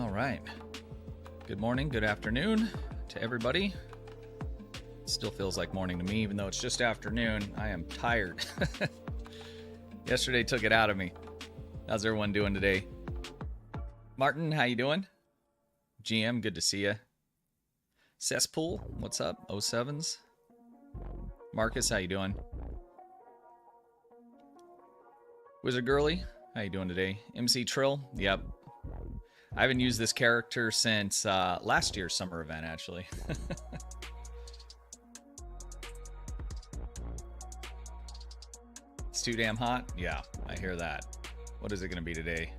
All right. Good morning, good afternoon to everybody. It still feels like morning to me, even though it's just afternoon. I am tired. Yesterday took it out of me. How's everyone doing today? Martin, how you doing? GM, good to see you. Cesspool, what's up? 07s. Marcus, how you doing? Wizard Girly, how you doing today? MC Trill, yep. I haven't used this character since last year's summer event, actually. It's too damn hot? Yeah, I hear that. What is it going to be today?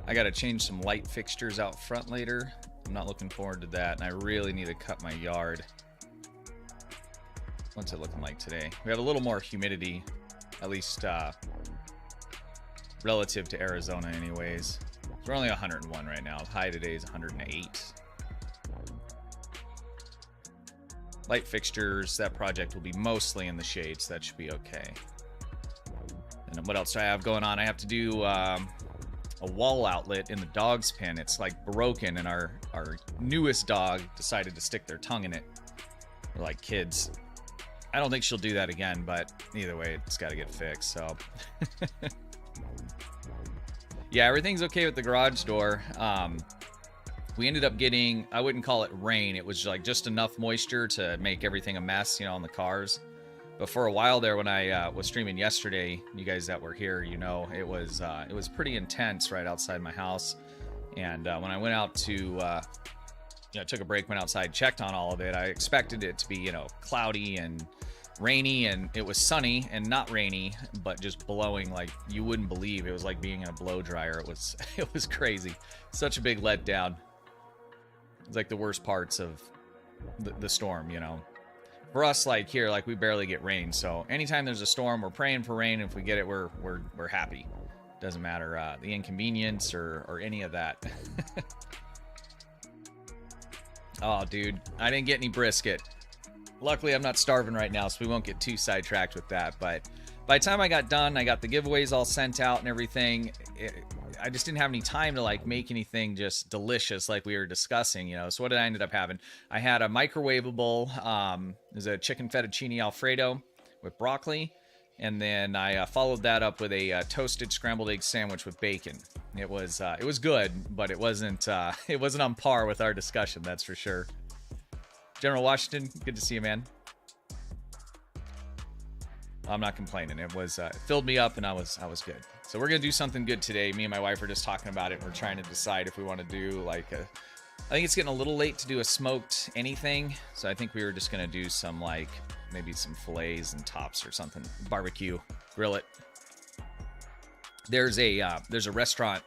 I got to change some light fixtures out front later. I'm not looking forward to that, and I really need to cut my yard. What's it looking like today? We have a little more humidity, at least relative to Arizona anyways. We're only 101 right now. High today is 108. Light fixtures, that project will be mostly in the shade, so that should be okay. And then what else do I have going on? I have to do a wall outlet in the dog's pen. It's like broken, and our newest dog decided to stick their tongue in it. We're like kids. I don't think she'll do that again, but either way, it's got to get fixed, so... Yeah, everything's okay with the garage door. We ended up getting, I wouldn't call it rain. It was like just enough moisture to make everything a mess, you know, on the cars. But for a while there, when I was streaming yesterday, you guys that were here, you know, it was pretty intense right outside my house. And when I went out to, you know, took a break, went outside, checked on all of it, I expected it to be, you know, cloudy and rainy, and it was sunny and not rainy, but just blowing like you wouldn't believe. It was like being in a blow dryer. It was crazy. Such a big letdown. It's like the worst parts of the storm, you know. For us, like here, like we barely get rain, so anytime there's a storm, we're praying for rain. If we get it, we're happy. Doesn't matter the inconvenience or any of that. Oh, dude, I didn't get any brisket. Luckily, I'm not starving right now, so we won't get too sidetracked with that. But by the time I got done, I got the giveaways all sent out and everything. I just didn't have any time to like make anything just delicious like we were discussing, you know. So what did I end up having? I had a microwavable, there's a chicken fettuccine Alfredo with broccoli, and then I followed that up with a toasted scrambled egg sandwich with bacon. It was good, but it wasn't on par with our discussion, that's for sure. General Washington, good to see you, man. I'm not complaining. It was filled me up, and I was good. So we're gonna do something good today. Me and my wife are just talking about it. And we're trying to decide if we want to do like a. I think it's getting a little late to do a smoked anything, so I think we were just gonna do some like maybe some fillets and tops or something. Barbecue, grill it. There's a restaurant.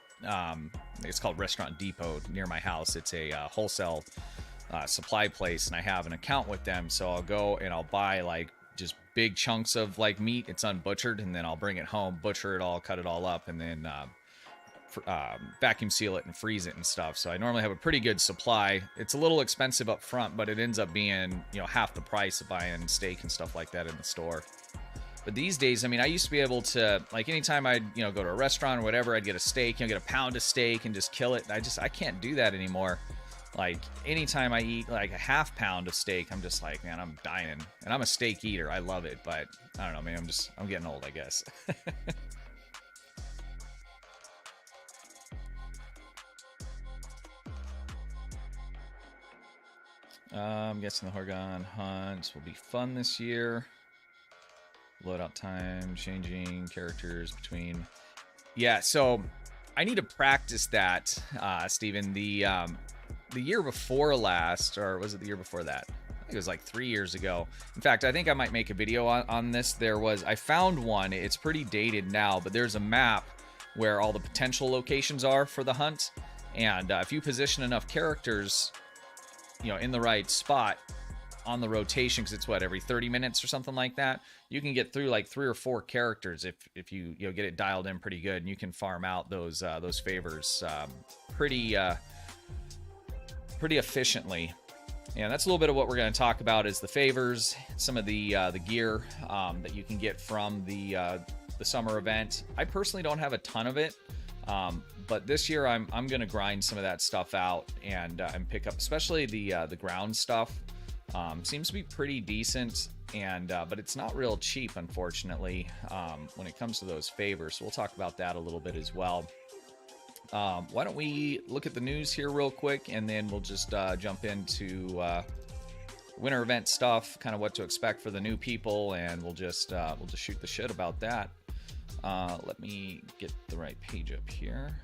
It's called Restaurant Depot near my house. It's a wholesale supply place, and I have an account with them, so I'll go and I'll buy like just big chunks of like meat. It's unbutchered, and then I'll bring it home, butcher it all, cut it all up, and then vacuum seal it and freeze it and stuff. So I normally have a pretty good supply. It's a little expensive up front, but it ends up being, you know, half the price of buying steak and stuff like that in the store. But these days, I mean, I used to be able to, like, anytime I'd, you know, go to a restaurant or whatever, I'd get a steak, you know, get a pound of steak and just kill it. I can't do that anymore. Like, anytime I eat, like, a half pound of steak, I'm just like, man, I'm dying. And I'm a steak eater. I love it. But, I don't know, man, I'm getting old, I guess. I'm guessing the Horgon hunts will be fun this year. Loadout time, changing characters between... Yeah, so I need to practice that, Steven. The year before last, or was it the year before that? I think it was like 3 years ago. In fact, I think I might make a video on this. I found one. It's pretty dated now, but there's a map where all the potential locations are for the hunt. And if you position enough characters, you know, in the right spot on the rotation, because it's what, every 30 minutes or something like that, you can get through like 3 or 4 characters if you get it dialed in pretty good, and you can farm out those favors pretty efficiently. And that's a little bit of what we're going to talk about, is the favors, some of the gear that you can get from the summer event. I personally don't have a ton of it, But this year I'm gonna grind some of that stuff out and pick up, especially the ground stuff. Seems to be pretty decent, and but it's not real cheap, unfortunately, when it comes to those favors. So we'll talk about that a little bit as well. Why don't we look at the news here real quick, and then we'll just jump into winter event stuff, kind of what to expect for the new people, and we'll just shoot the shit about that. Let me get the right page up here.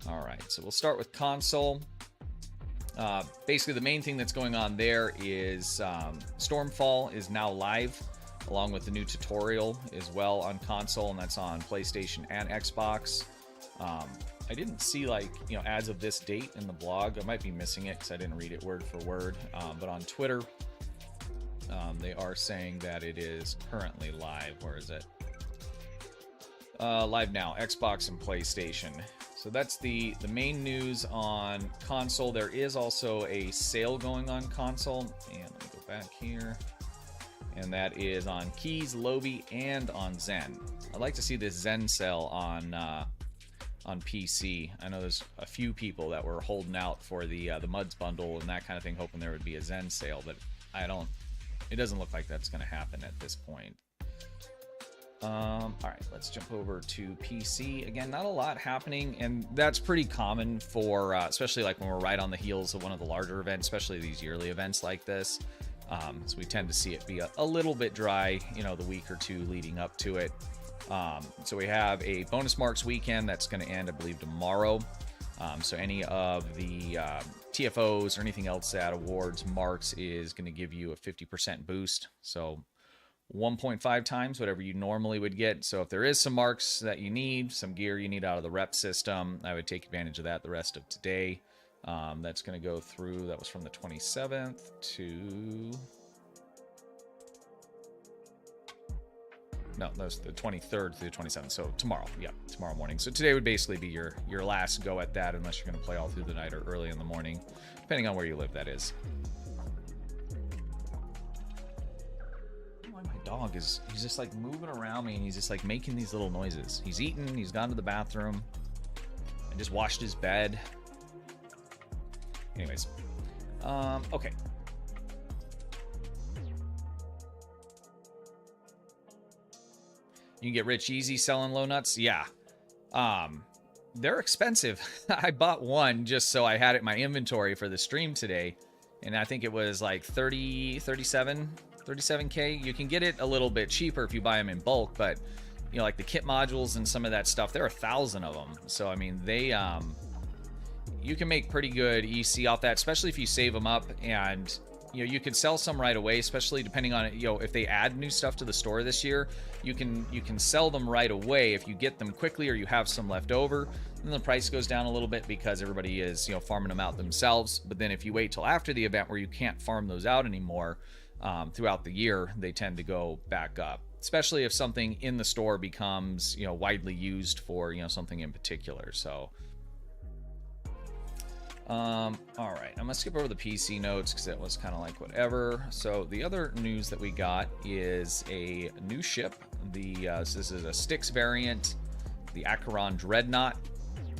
All right, so we'll start with console. Basically, the main thing that's going on there is Stormfall is now live, along with the new tutorial as well on console, and that's on PlayStation and Xbox. I didn't see, like, you know, as of this date in the blog. I might be missing it because I didn't read it word for word. But on Twitter, they are saying that it is currently live. Where is it? Live now, Xbox and PlayStation. So that's the main news on console. There is also a sale going on console. And let me go back here. And that is on Keys, Lobby, and on Zen. I'd like to see this Zen sale on PC. I know there's a few people that were holding out for the Muds bundle and that kind of thing, hoping there would be a Zen sale, but it doesn't look like that's going to happen at this point. All right, let's jump over to PC. Again, not a lot happening, and that's pretty common for, especially like when we're right on the heels of one of the larger events, especially these yearly events like this. So we tend to see it be a little bit dry, you know, the week or two leading up to it. So we have a bonus marks weekend that's going to end, I believe, tomorrow. So any of the TFOs or anything else that awards marks is going to give you a 50% boost. So 1.5 times whatever you normally would get. So if there is some marks that you need, some gear you need out of the rep system, I would take advantage of that the rest of today. That's going to go through, that was from the 27th to... No, that was the 23rd to the 27th, so tomorrow. Yeah, tomorrow morning. So today would basically be your last go at that, unless you're going to play all through the night or early in the morning, depending on where you live, that is. My dog he's just like moving around me, and he's just like making these little noises. He's eaten, he's gone to the bathroom, and just washed his bed. Anyways, okay. You can get rich easy selling Lohlunuts. Yeah. They're expensive. I bought one just so I had it in my inventory for the stream today. And I think it was like 37K. You can get it a little bit cheaper if you buy them in bulk, but you know, like the kit modules and some of that stuff, there are 1,000 of them. So, I mean, they, you can make pretty good EC off that, especially if you save them up, and you know, you can sell some right away, especially depending on, you know, if they add new stuff to the store this year, you can sell them right away if you get them quickly or you have some left over. Then the price goes down a little bit because everybody is, you know, farming them out themselves. But then if you wait till after the event where you can't farm those out anymore, throughout the year, they tend to go back up, especially if something in the store becomes, you know, widely used for, you know, something in particular. So all right, I'm gonna skip over the PC notes because that was kind of like whatever. So the other news that we got is a new ship. So this is a Styx variant, the Acharon Dreadnought.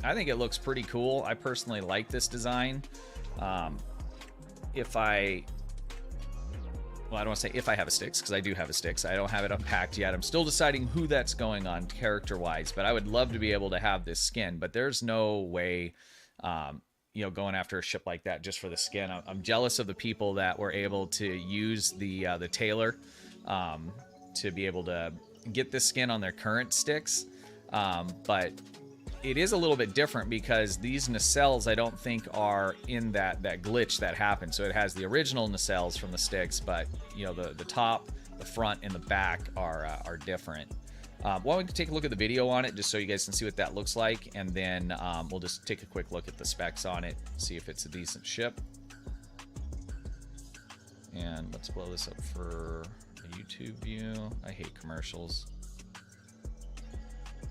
I think it looks pretty cool. I personally like this design. Well, I don't want to say if I have a Styx, because I do have a Styx. I don't have it unpacked yet. I'm still deciding who that's going on character-wise, but I would love to be able to have this skin. But there's no way, you know, going after a ship like that just for the skin. I'm jealous of the people that were able to use the tailor to be able to get this skin on their current Styx. But it is a little bit different because these nacelles I don't think are in that glitch that happened. So it has the original nacelles from the Styx, but you know, the top, the front, and the back are different. Why don't we take a look at the video on it just so you guys can see what that looks like, and then we'll just take a quick look at the specs on it, see if it's a decent ship. And let's blow this up for a YouTube view. I hate commercials.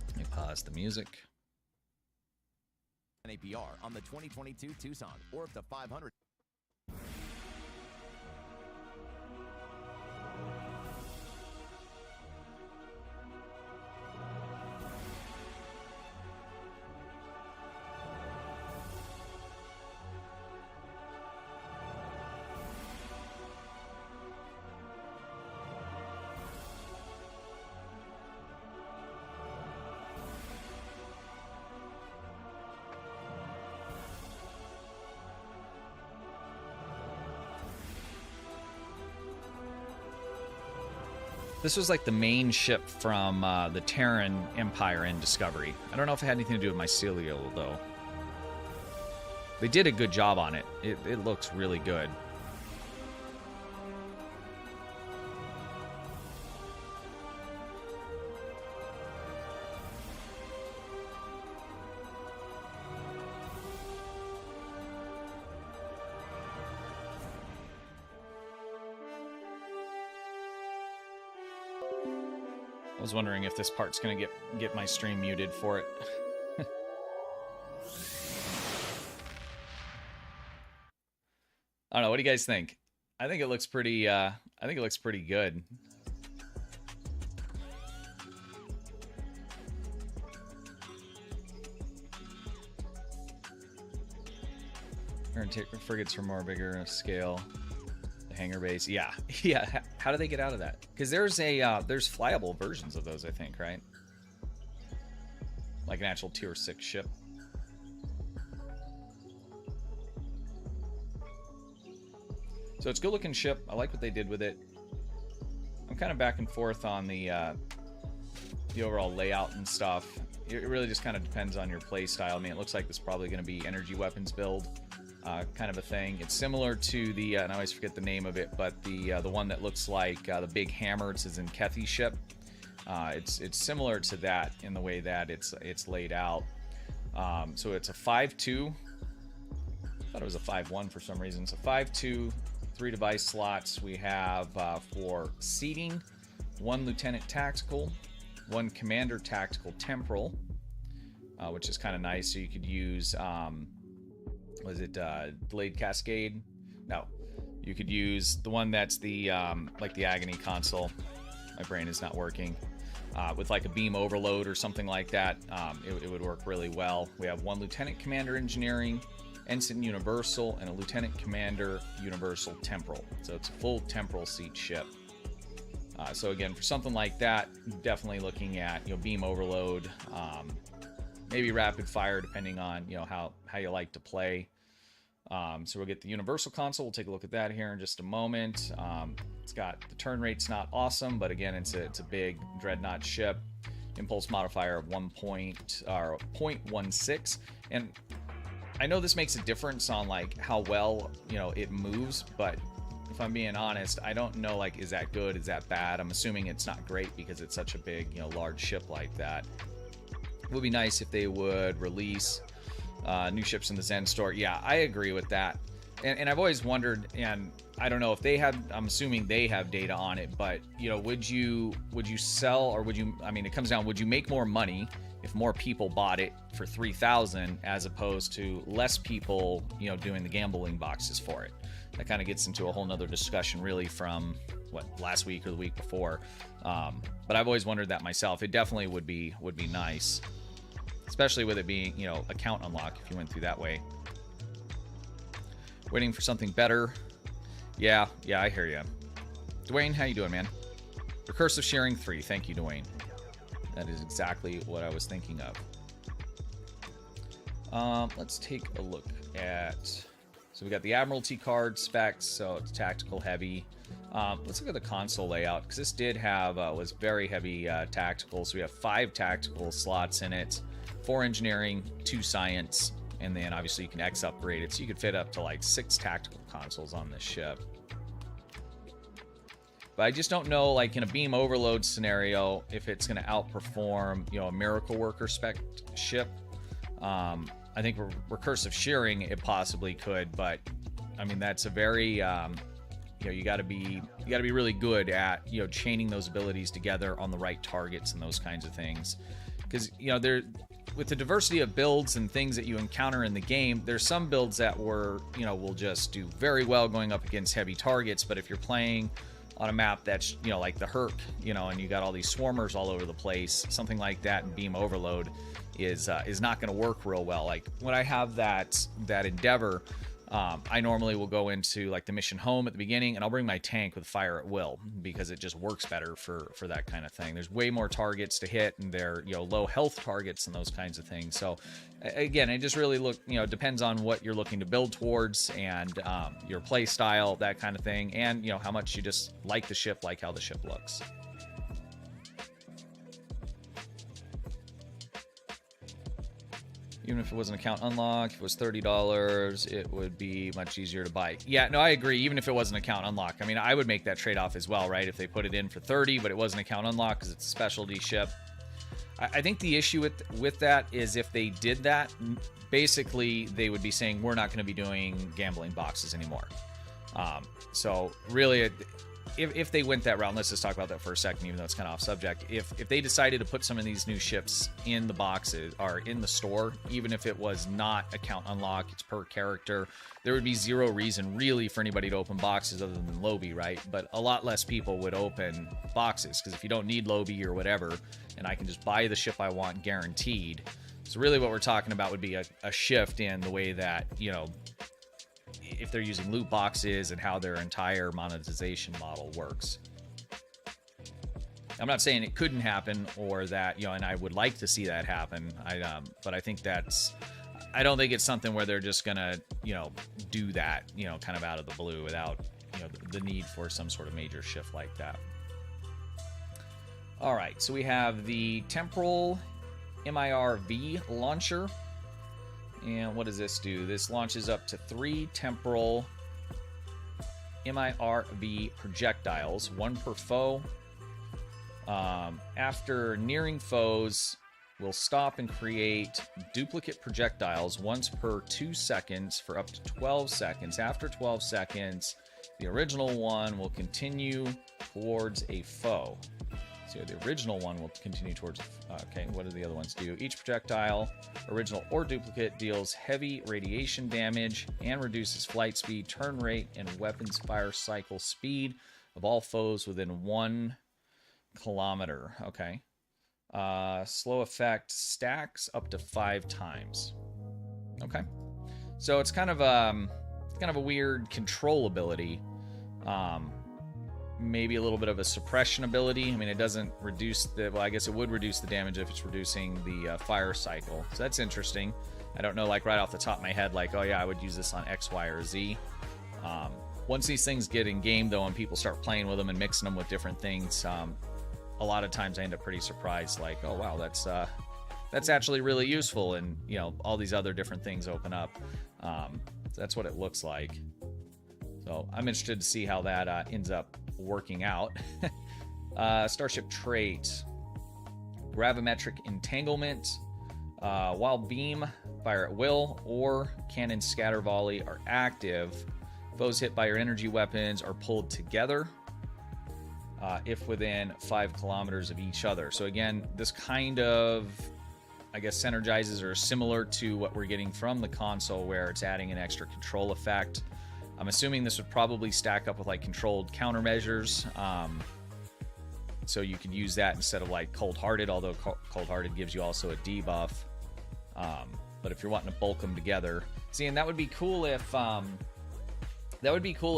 Let me pause the music. An APR on the 2022 Tucson or up to 500. This was like the main ship from the Terran Empire in Discovery. I don't know if it had anything to do with mycelial, though. They did a good job on it. It looks really good. I was wondering if this part's gonna get my stream muted for it. I don't know. What do you guys think? I think it looks pretty. I think it looks pretty good. We're gonna take frigates for more bigger scale. The hangar base, yeah, yeah. How do they get out of that? Because there's flyable versions of those, I think, right? Like an actual tier 6 ship. So it's a good looking ship. I like what they did with it. I'm kind of back and forth on the overall layout and stuff. It really just kind of depends on your play style. I mean, it looks like this is probably going to be energy weapons build. Kind of a thing. It's similar to the, and I always forget the name of it, but the one that looks like the big hammer. It's in Kethy ship. It's similar to that in the way that it's laid out. So it's a 5.2. I thought it was a 5.1 for some reason. So 5.2, 3 device slots. We have for seating, 1 lieutenant tactical, 1 commander tactical temporal, which is kind of nice. So you could use. Was it delayed cascade? No, you could use the one that's the like the agony console. My brain is not working. With like a beam overload or something like that, it would work really well. We have 1 lieutenant commander engineering, ensign universal, and a lieutenant commander universal temporal. So it's a full temporal seat ship. So again, for something like that, definitely looking at beam overload. Maybe rapid fire, depending on how you like to play. So we'll get the universal console. We'll take a look at that here in just a moment. It's got the turn rate's not awesome, but again, it's a big dreadnought ship. Impulse modifier of 0.16, and I know this makes a difference on like how well it moves, but if I'm being honest, I don't know, like, is that good? Is that bad? I'm assuming it's not great because it's such a big large ship like that. It would be nice if they would release new ships in the Zen store. Yeah, I agree with that. And I've always wondered, and I don't know if they have, I'm assuming they have data on it, but would you sell, or would you, I mean, it comes down, would you make more money if more people bought it for 3,000 as opposed to less people, doing the gambling boxes for it? That kind of gets into a whole nother discussion really from last week or the week before. But I've always wondered that myself. It definitely would be nice. Especially with it being, account unlock if you went through that way. Waiting for something better. Yeah, I hear you. Dwayne, how you doing, man? Recursive sharing 3. Thank you, Dwayne. That is exactly what I was thinking of. Let's take a look at... So we got the Admiralty card specs, so it's tactical heavy. Let's look at the console layout, because this did have, was very heavy tactical. So we have 5 tactical slots in it. 4 engineering, 2 science, and then obviously you can X upgrade it, so you could fit up to like 6 tactical consoles on this ship. But I just don't know, like in a beam overload scenario, if it's going to outperform, a Miracle Worker spec ship. I think recursive shearing it possibly could, but I mean that's a very you got to be really good at chaining those abilities together on the right targets and those kinds of things, because there. With the diversity of builds and things that you encounter in the game, there's some builds that will just do very well going up against heavy targets. But if you're playing on a map that's, like the Herc, and you got all these swarmers all over the place, something like that and beam overload is not going to work real well. Like when I have that Endeavor, I normally will go into like the mission home at the beginning, and I'll bring my tank with fire at will because it just works better for that kind of thing. There's way more targets to hit, and they're low health targets and those kinds of things. So again, it just really depends on what you're looking to build towards and your play style, that kind of thing, and how much you just like the ship, like how the ship looks. Even if it was an account unlock, if it was $30, it would be much easier to buy. Yeah, no, I agree. Even if it was an account unlock, I mean, I would make that trade-off as well, right? If they put it in for 30, but it was an account unlock because it's a specialty ship. I think the issue with that is if they did that, basically they would be saying we're not going to be doing gambling boxes anymore. So really, if they went that route, let's just talk about that for a second, even though it's kind of off subject. If they decided to put some of these new ships in the boxes or in the store, even if it was not account unlock, it's per character, there would be zero reason really for anybody to open boxes other than Lobi, right? But a lot less people would open boxes because if you don't need Lobi or whatever, and I can just buy the ship I want guaranteed. So really what we're talking about would be a shift in the way that, you know, if they're using loot boxes and how their entire monetization model works. I'm not saying it couldn't happen or that, you know, and I would like to see that happen. But I think I don't think it's something where they're just gonna, you know, do that, you know, kind of out of the blue without, you know, the need for some sort of major shift like that. All right, so we have the Temporal Mirv launcher. And what does this do? This launches up to 3 Temporal Mirv projectiles, 1 per foe. After nearing foes, will stop and create duplicate projectiles once per 2 seconds for up to 12 seconds. After 12 seconds, the original one will continue towards a foe. So the original one will continue towards... okay, what do the other ones do? Each projectile, original or duplicate, deals heavy radiation damage and reduces flight speed, turn rate, and weapons fire cycle speed of all foes within 1 kilometer. Okay. Slow effect stacks up to 5 times. Okay. So it's kind of a weird control ability. Maybe a little bit of a suppression ability. I mean, it doesn't reduce the... well, I guess it would reduce the damage if it's reducing the fire cycle. So that's interesting. I don't know, like, right off the top of my head, like, oh, yeah, I would use this on X, Y, or Z. Once these things get in game, though, and people start playing with them and mixing them with different things, a lot of times I end up pretty surprised, like, oh, wow, that's actually really useful, and, you know, all these other different things open up. So that's what it looks like. So I'm interested to see how that ends up working out. Starship trait, gravimetric entanglement, while beam, fire at will, or cannon scatter volley are active, foes hit by your energy weapons are pulled together if within 5 kilometers of each other. So again, this kind of, I guess, synergizes or similar to what we're getting from the console, where it's adding an extra control effect. I'm assuming this would probably stack up with like controlled countermeasures. So you could use that instead of like cold-hearted, although cold-hearted gives you also a debuff. But if you're wanting to bulk them together, see, and that would be cool if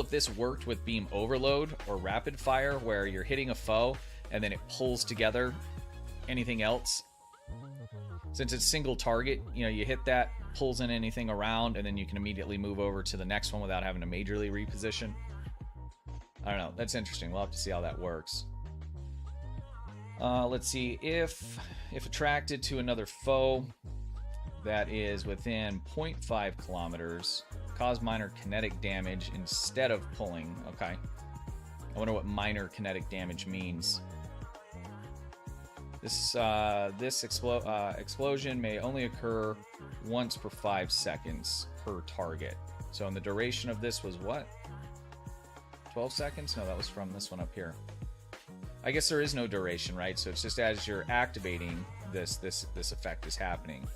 this worked with beam overload or rapid fire, where you're hitting a foe and then it pulls together anything else. Since it's single target, you know, you hit that, pulls in anything around, and then you can immediately move over to the next one without having to majorly reposition. I don't know. That's interesting. We'll have to see how that works. Let's see. If attracted to another foe that is within 0.5 kilometers, cause minor kinetic damage instead of pulling. Okay. I wonder what minor kinetic damage means. This explosion may only occur once per 5 seconds per target. So, and the duration of this was what? 12 seconds? No, that was from this one up here. I guess there is no duration, right? So it's just as you're activating this effect is happening.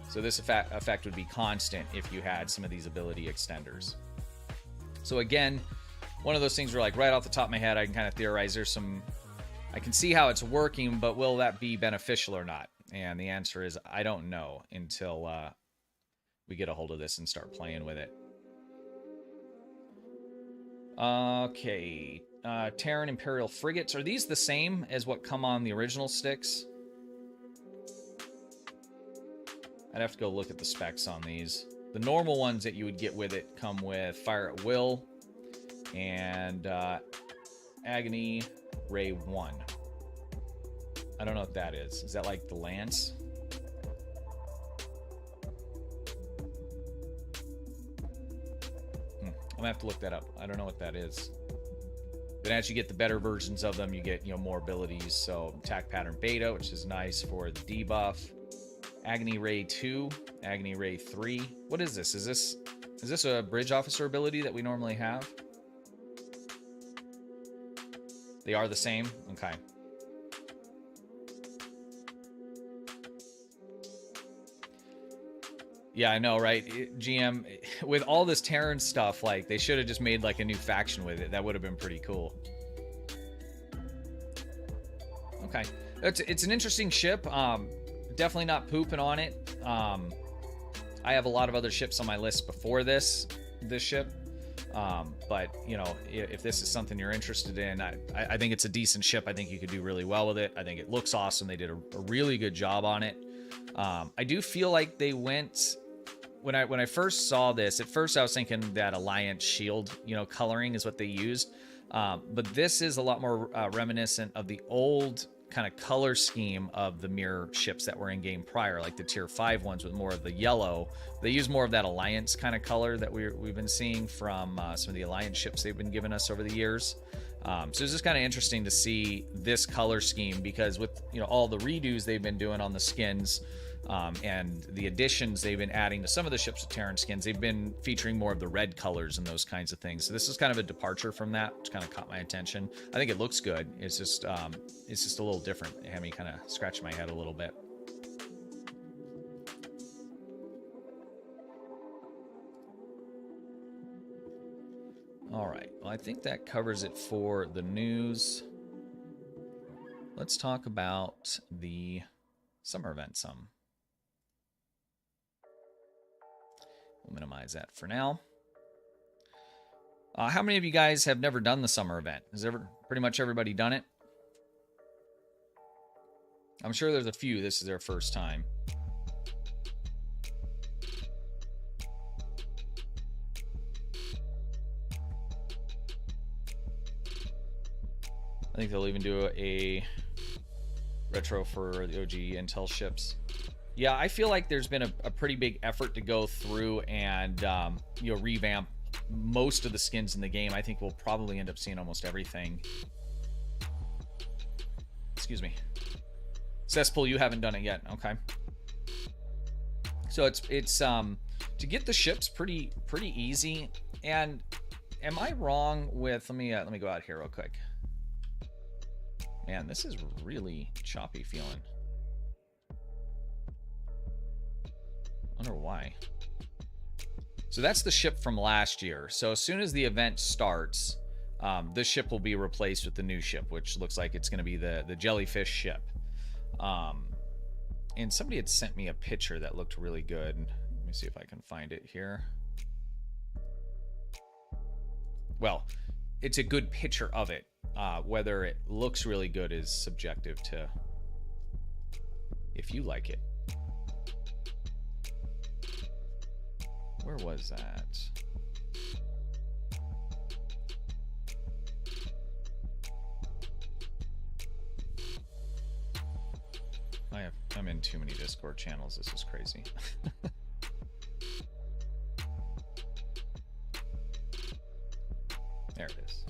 So this effect would be constant if you had some of these ability extenders. So again, one of those things where, like, right off the top of my head, I can kind of theorize there's some... I can see how it's working, but will that be beneficial or not? And the answer is I don't know until we get a hold of this and start playing with it. Okay. Terran Imperial frigates. Are these the same as what come on the original sticks? I'd have to go look at the specs on these. The normal ones that you would get with it come with Fire at Will and Agony Ray 1. I don't know what that is. Is that like the Lance? I'm gonna have to look that up. I don't know what that is. But as you get the better versions of them, you get, you know, more abilities. So attack pattern beta, which is nice for the debuff. Agony Ray 2, Agony Ray 3. What is this? Is this a bridge officer ability that we normally have? They are the same? Okay. Yeah, I know, right? GM, with all this Terran stuff, like, they should have just made, like, a new faction with it. That would have been pretty cool. Okay. It's an interesting ship. Definitely not pooping on it. I have a lot of other ships on my list before this ship. But, you know, if this is something you're interested in, I think it's a decent ship. I think you could do really well with it. I think it looks awesome. They did a really good job on it. I do feel like they went... When I first saw this, at first I was thinking that Alliance Shield, you know, coloring is what they used. But this is a lot more reminiscent of the old kind of color scheme of the Mirror ships that were in game prior, like the tier 5 ones with more of the yellow. They use more of that Alliance kind of color that we've been seeing from some of the Alliance ships they've been giving us over the years. So it's just kind of interesting to see this color scheme, because with, you know, all the redos they've been doing on the skins, and the additions they've been adding to some of the ships with Terran skins, they've been featuring more of the red colors and those kinds of things. So this is kind of a departure from that, which kind of caught my attention. I think it looks good. It's just a little different. It had me kind of scratch my head a little bit. All right. Well, I think that covers it for the news. Let's talk about the summer event some. We'll minimize that for now. How many of you guys have never done the summer event? Has pretty much everybody done it? I'm sure there's a few. This is their first time. I think they'll even do a retro for the OG Intel ships. Yeah, I feel like there's been a pretty big effort to go through and you know, revamp most of the skins in the game. I think we'll probably end up seeing almost everything. Excuse me. Cesspool, you haven't done it yet. Okay. So it's to get the ships pretty easy. And am I wrong with, let me go out here real quick. Man, this is really choppy feeling. I wonder why. So that's the ship from last year. So as soon as the event starts, this ship will be replaced with the new ship, which looks like it's going to be the jellyfish ship. And somebody had sent me a picture that looked really good. Let me see if I can find it here. Well, it's a good picture of it. Whether it looks really good is subjective to if you like it. Where was that? I'm in too many Discord channels. This is crazy. There it is.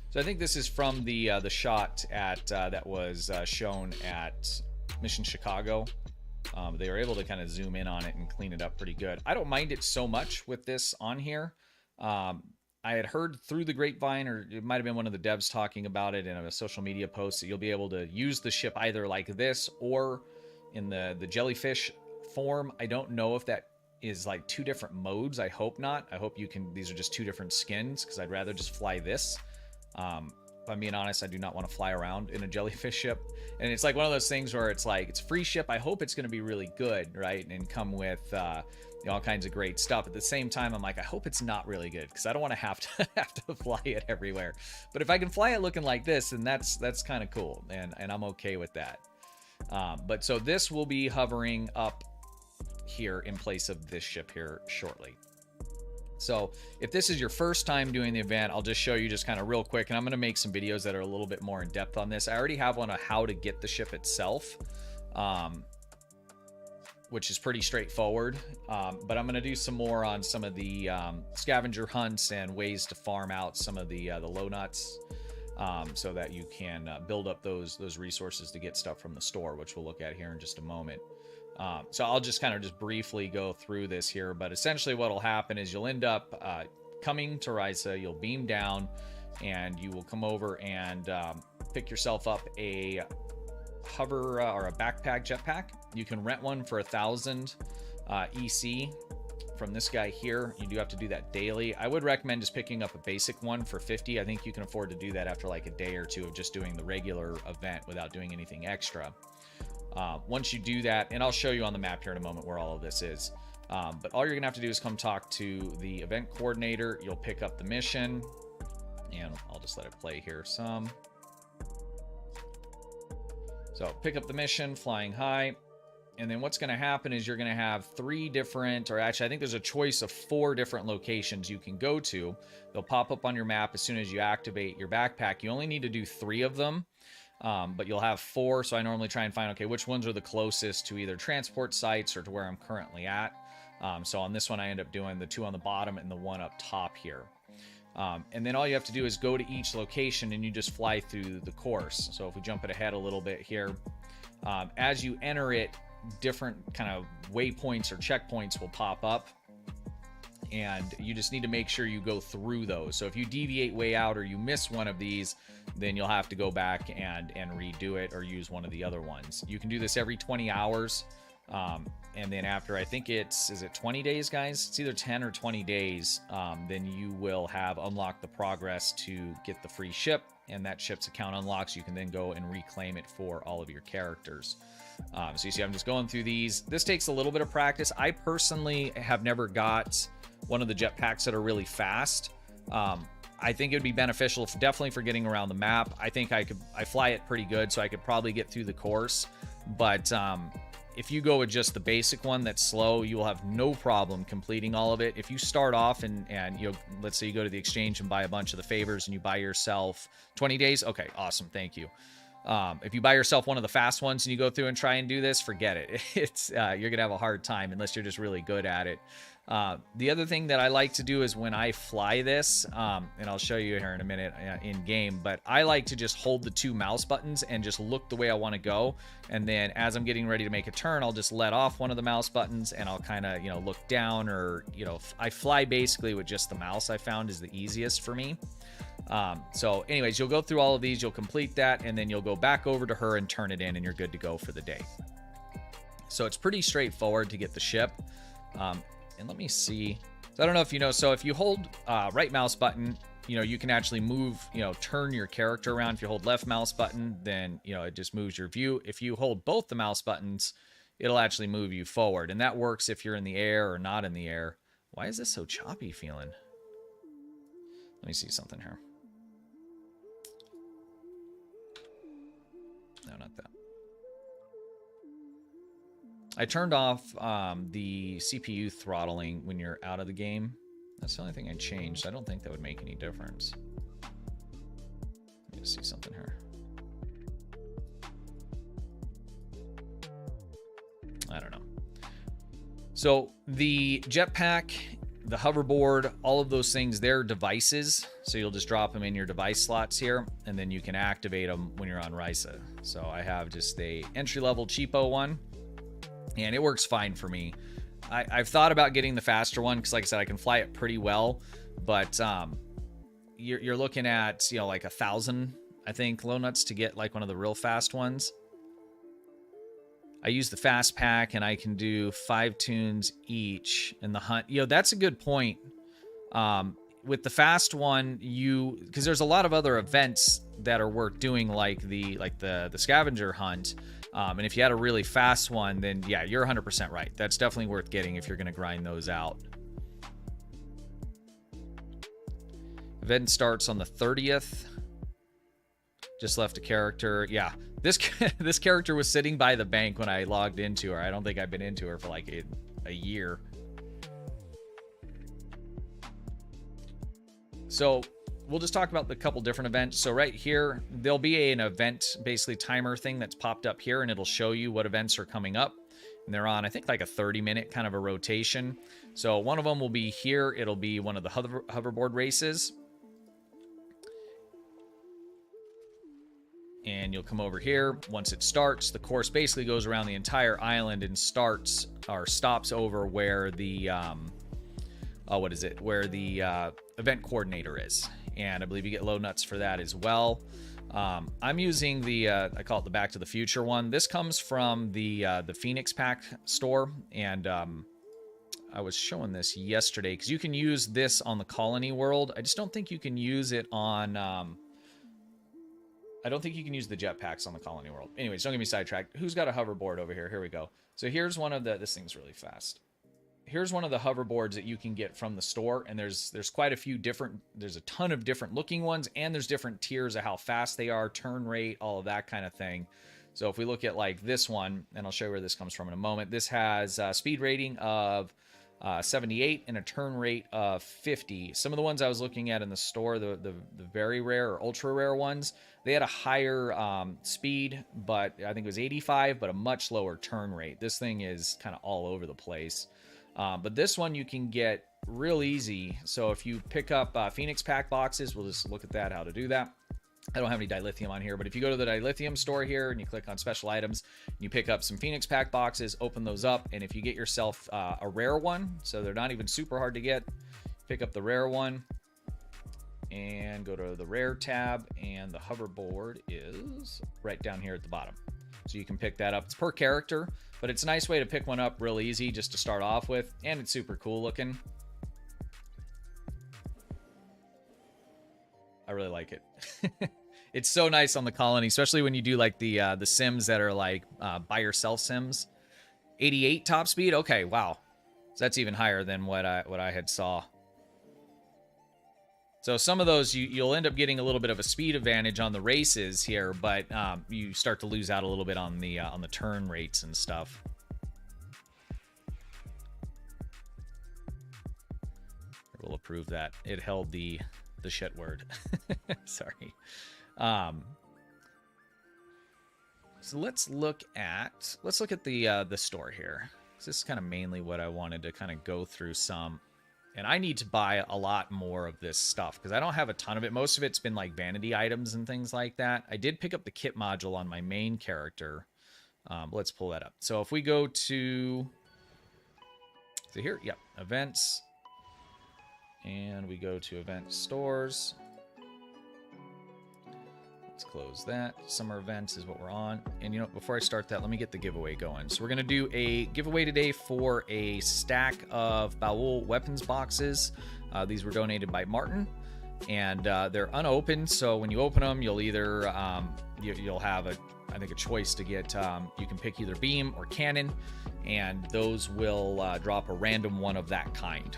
So I think this is from the shot at that was shown at Mission Chicago. They were able to kind of zoom in on it and clean it up pretty good. I don't mind it so much with this on here. I had heard through the grapevine, or it might have been one of the devs talking about it in a social media post, that you'll be able to use the ship either like this or in the jellyfish form. I don't know if that is like two different modes. I hope not. I hope you can, these are just two different skins, because I'd rather just fly this. If I'm being honest, I do not want to fly around in a jellyfish ship. And it's like one of those things where it's like, it's free ship. I hope it's going to be really good, right? And come with you know, all kinds of great stuff. At the same time, I'm like, I hope it's not really good, because I don't want to have to fly it everywhere. But if I can fly it looking like this, then that's kind of cool, and I'm okay with that. But so this will be hovering up here in place of this ship here shortly. So if this is your first time doing the event, I'll just show you just kind of real quick, and I'm going to make some videos that are a little bit more in depth on this. I already have one on how to get the ship itself. which is pretty straightforward. But I'm going to do some more on some of the scavenger hunts and ways to farm out some of the Lohlunuts, so that you can build up those resources to get stuff from the store, which we'll look at here in just a moment. So I'll just kind of just briefly go through this here, but essentially what will happen is you'll end up coming to Risa, you'll beam down, and you will come over and pick yourself up a hover or a backpack jetpack. You can rent one for 1,000 EC from this guy here. You do have to do that daily. I would recommend just picking up a basic one for 50. I think you can afford to do that after like a day or two of just doing the regular event without doing anything extra. Once you do that, and I'll show you on the map here in a moment where all of this is, but all you're gonna have to do is come talk to the event coordinator. You'll pick up the mission, and I'll just let it play here some. So pick up the mission, flying high, and then what's going to happen is you're going to have 3 different, or actually I think there's a choice of 4 different locations you can go to. They'll pop up on your map as soon as you activate your backpack. You only need to do 3 of them, but you'll have 4. So I normally try and find, okay, which ones are the closest to either transport sites or to where I'm currently at. So on this one, I end up doing the 2 on the bottom and the 1 up top here. And then all you have to do is go to each location and you just fly through the course. So if we jump it ahead a little bit here, as you enter it, different kind of waypoints or checkpoints will pop up, and you just need to make sure you go through those. So if you deviate way out or you miss one of these, then you'll have to go back and redo it or use one of the other ones. You can do this every 20 hours. And then after, I think is it 20 days, guys? It's either 10 or 20 days. Then you will have unlocked the progress to get the free ship, and that ship's account unlocks. You can then go and reclaim it for all of your characters. So you see, I'm just going through these. This takes a little bit of practice. I personally have never got one of the jetpacks that are really fast. I think it would be beneficial, definitely for getting around the map. I think I fly it pretty good, so I could probably get through the course. But if you go with just the basic one that's slow, you will have no problem completing all of it. If you start off and let's say you go to the exchange and buy a bunch of the favors and you buy yourself 20 days. Okay, awesome. Thank you. If you buy yourself one of the fast ones and you go through and try and do this, forget it. You're going to have a hard time unless you're just really good at it. The other thing that I like to do is when I fly this, and I'll show you here in a minute in game, but I like to just hold the 2 mouse buttons and just look the way I want to go. And then as I'm getting ready to make a turn, I'll just let off one of the mouse buttons and I'll kind of, look down, or, I fly basically with just the mouse. I found is the easiest for me. So anyways, you'll go through all of these, you'll complete that, and then you'll go back over to her and turn it in, and you're good to go for the day. So it's pretty straightforward to get the ship. And let me see. So I don't know if you know, so if you hold right mouse button, you can actually move, turn your character around. If you hold left mouse button, then, it just moves your view. If you hold both the mouse buttons, it'll actually move you forward. And that works if you're in the air or not in the air. Why is this so choppy feeling? Let me see something here. No, not that. I turned off the CPU throttling when you're out of the game. That's the only thing I changed. I don't think that would make any difference. Let me see something here. I don't know. So the jetpack, the hoverboard, all of those things, they're devices. So you'll just drop them in your device slots here, and then you can activate them when you're on Risa. So I have just a entry-level cheapo one, and it works fine for me. I've thought about getting the faster one because, like I said, I can fly it pretty well, but you're looking at, like 1,000, I think, Lohlunuts to get like one of the real fast ones. I use the fast pack, and I can do 5 tunes each in the hunt. That's a good point. With the fast one, because there's a lot of other events that are worth doing, like the scavenger hunt. And if you had a really fast one, then yeah, you're 100% right. That's definitely worth getting if you're going to grind those out. Event starts on the 30th. Just left a character. Yeah, this character was sitting by the bank when I logged into her. I don't think I've been into her for like a year. So we'll just talk about the couple different events. So right here, there'll be an event, basically timer thing that's popped up here, and it'll show you what events are coming up. And they're on, I think, like a 30-minute kind of a rotation. So one of them will be here. It'll be one of the hoverboard races. And you'll come over here. Once it starts, the course basically goes around the entire island and starts or stops over where the where the event coordinator is. And I believe you get Lohlunats for that as well. I'm using the I call it the Back to the Future one. This comes from the Phoenix Pack store, and I was showing this yesterday because you can use this on the Colony World. I just don't think you can use it on. I don't think you can use the jetpacks on the Colony World. Anyways, don't get me sidetracked. Who's got a hoverboard over here? Here we go. So here's one of the. This thing's really fast. Here's one of the hoverboards that you can get from the store, and there's quite a few different. There's a ton of different looking ones, and there's different tiers of how fast they are, turn rate, all of that kind of thing. So if we look at like this one, and I'll show you where this comes from in a moment. This has a speed rating of 78 and a turn rate of 50. Some of the ones I was looking at in the store, the very rare or ultra rare ones, they had a higher speed, but I think it was 85, but a much lower turn rate. This thing is kind of all over the place. But this one you can get real easy. So if you pick up Phoenix Pack boxes, we'll just look at that, how to do that. I don't have any dilithium on here, but if you go to the dilithium store here and you click on special items, you pick up some Phoenix Pack boxes, open those up, and if you get yourself a rare one, so they're not even super hard to get, pick up the rare one and go to the rare tab, and the hoverboard is right down here at the bottom. So you can pick that up. It's per character, but it's a nice way to pick one up real easy just to start off with, and it's super cool looking. I really like it. It's so nice on the Colony, especially when you do like the sims that are like by yourself sims. 88 top speed. Okay, wow. So that's even higher than what I had saw. So some of those you'll end up getting a little bit of a speed advantage on the races here, but you start to lose out a little bit on the turn rates and stuff. We'll approve that. It held the shit word. Sorry. So let's look at the store here. This is kind of mainly what I wanted to kind of go through some. And I need to buy a lot more of this stuff because I don't have a ton of it. Most of it's been like vanity items and things like that. I did pick up the kit module on my main character. Let's pull that up. So if we go to here, yep, events. And we go to event stores. Let's close that. Summer events is what we're on. And you know, before I start that, let me get the giveaway going. So we're going to do a giveaway today for a stack of Baul weapons boxes. These were donated by Martin, and they're unopened. So when you open them, you'll either you'll have I think a choice to get. You can pick either beam or cannon, and those will drop a random one of that kind.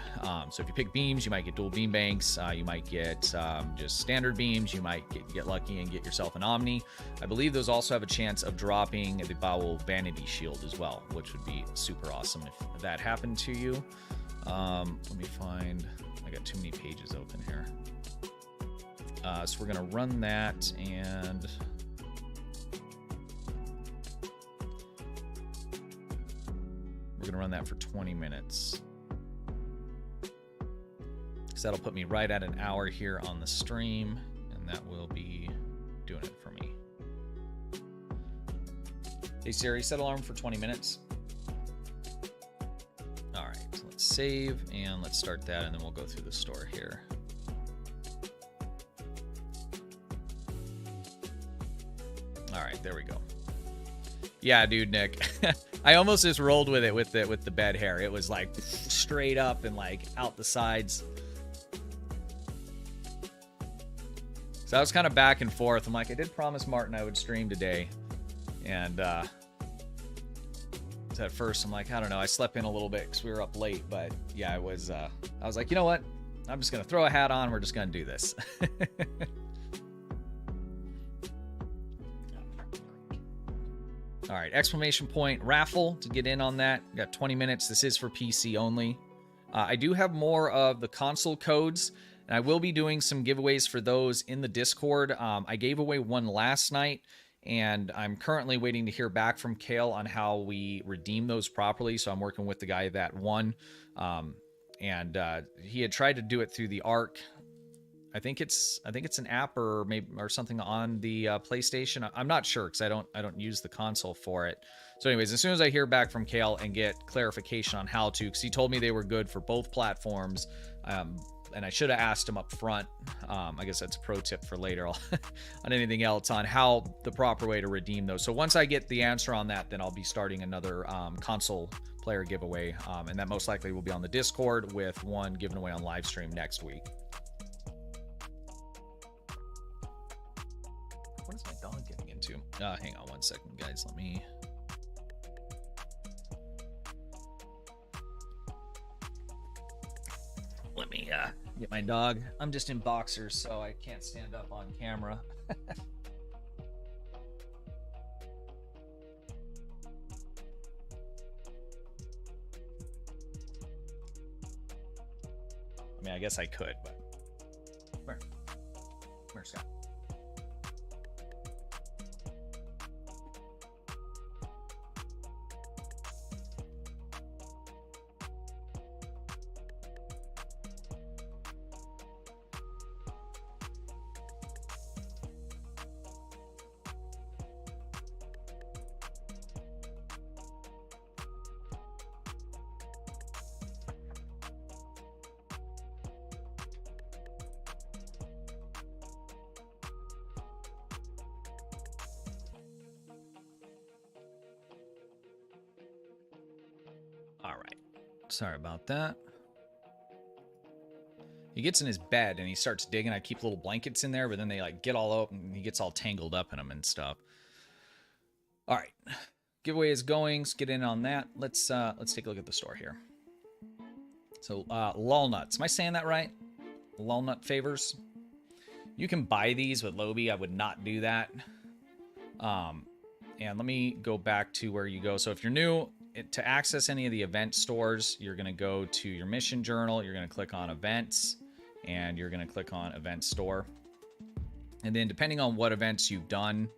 So if you pick beams, you might get dual beam banks. You might get just standard beams. You might get lucky and get yourself an Omni. I believe those also have a chance of dropping the Baul Vanity Shield as well, which would be super awesome if that happened to you. Let me find. I got too many pages open here. So we're gonna run that and. We're going to run that for 20 minutes. So that'll put me right at an hour here on the stream, and that will be doing it for me. Hey Siri, set alarm for 20 minutes. All right, so let's save and let's start that, and then we'll go through the store here. All right, there we go. Yeah, dude, Nick. I almost just rolled with it with the bed hair. It was like straight up and like out the sides. So I was kind of back and forth. I'm like, I did promise Martin I would stream today. And so at first I'm like, I don't know. I slept in a little bit because we were up late. But yeah, I was like, you know what? I'm just going to throw a hat on. We're just going to do this. All right, exclamation point raffle to get in on that. We got 20 minutes. This is for PC only. I do have more of the console codes. And I will be doing some giveaways for those in the Discord. I gave away one last night, and I'm currently waiting to hear back from Kale on how we redeem those properly. So I'm working with the guy that won. And he had tried to do it through the Arc. I think it's an app or maybe or something on the PlayStation. I'm not sure because I don't use the console for it. So anyways, as soon as I hear back from Kale and get clarification on how to, because he told me they were good for both platforms, and I should have asked him up front. I guess that's a pro tip for later on anything else on how the proper way to redeem those. So once I get the answer on that, then I'll be starting another console player giveaway, and that most likely will be on the Discord with one given away on live stream next week. What is my dog getting into? Hang on one second, guys. Let me get my dog. I'm just in boxers, so I can't stand up on camera. I mean, I guess I could, but where's Scott? Sorry about that. He gets in his bed and he starts digging. I keep little blankets in there, but then they like get all up and he gets all tangled up in them and stuff. All right, giveaway is going. Let's get in on that. Let's take a look at the store here. So Lohlunat, am I saying that right? Lohlunat favors. You can buy these with Lobi. I would not do that. And let me go back to where you go. So if you're new, to access any of the event stores, you're going to go to your mission journal. You're going to click on events and you're going to click on event store. And then depending on what events you've done,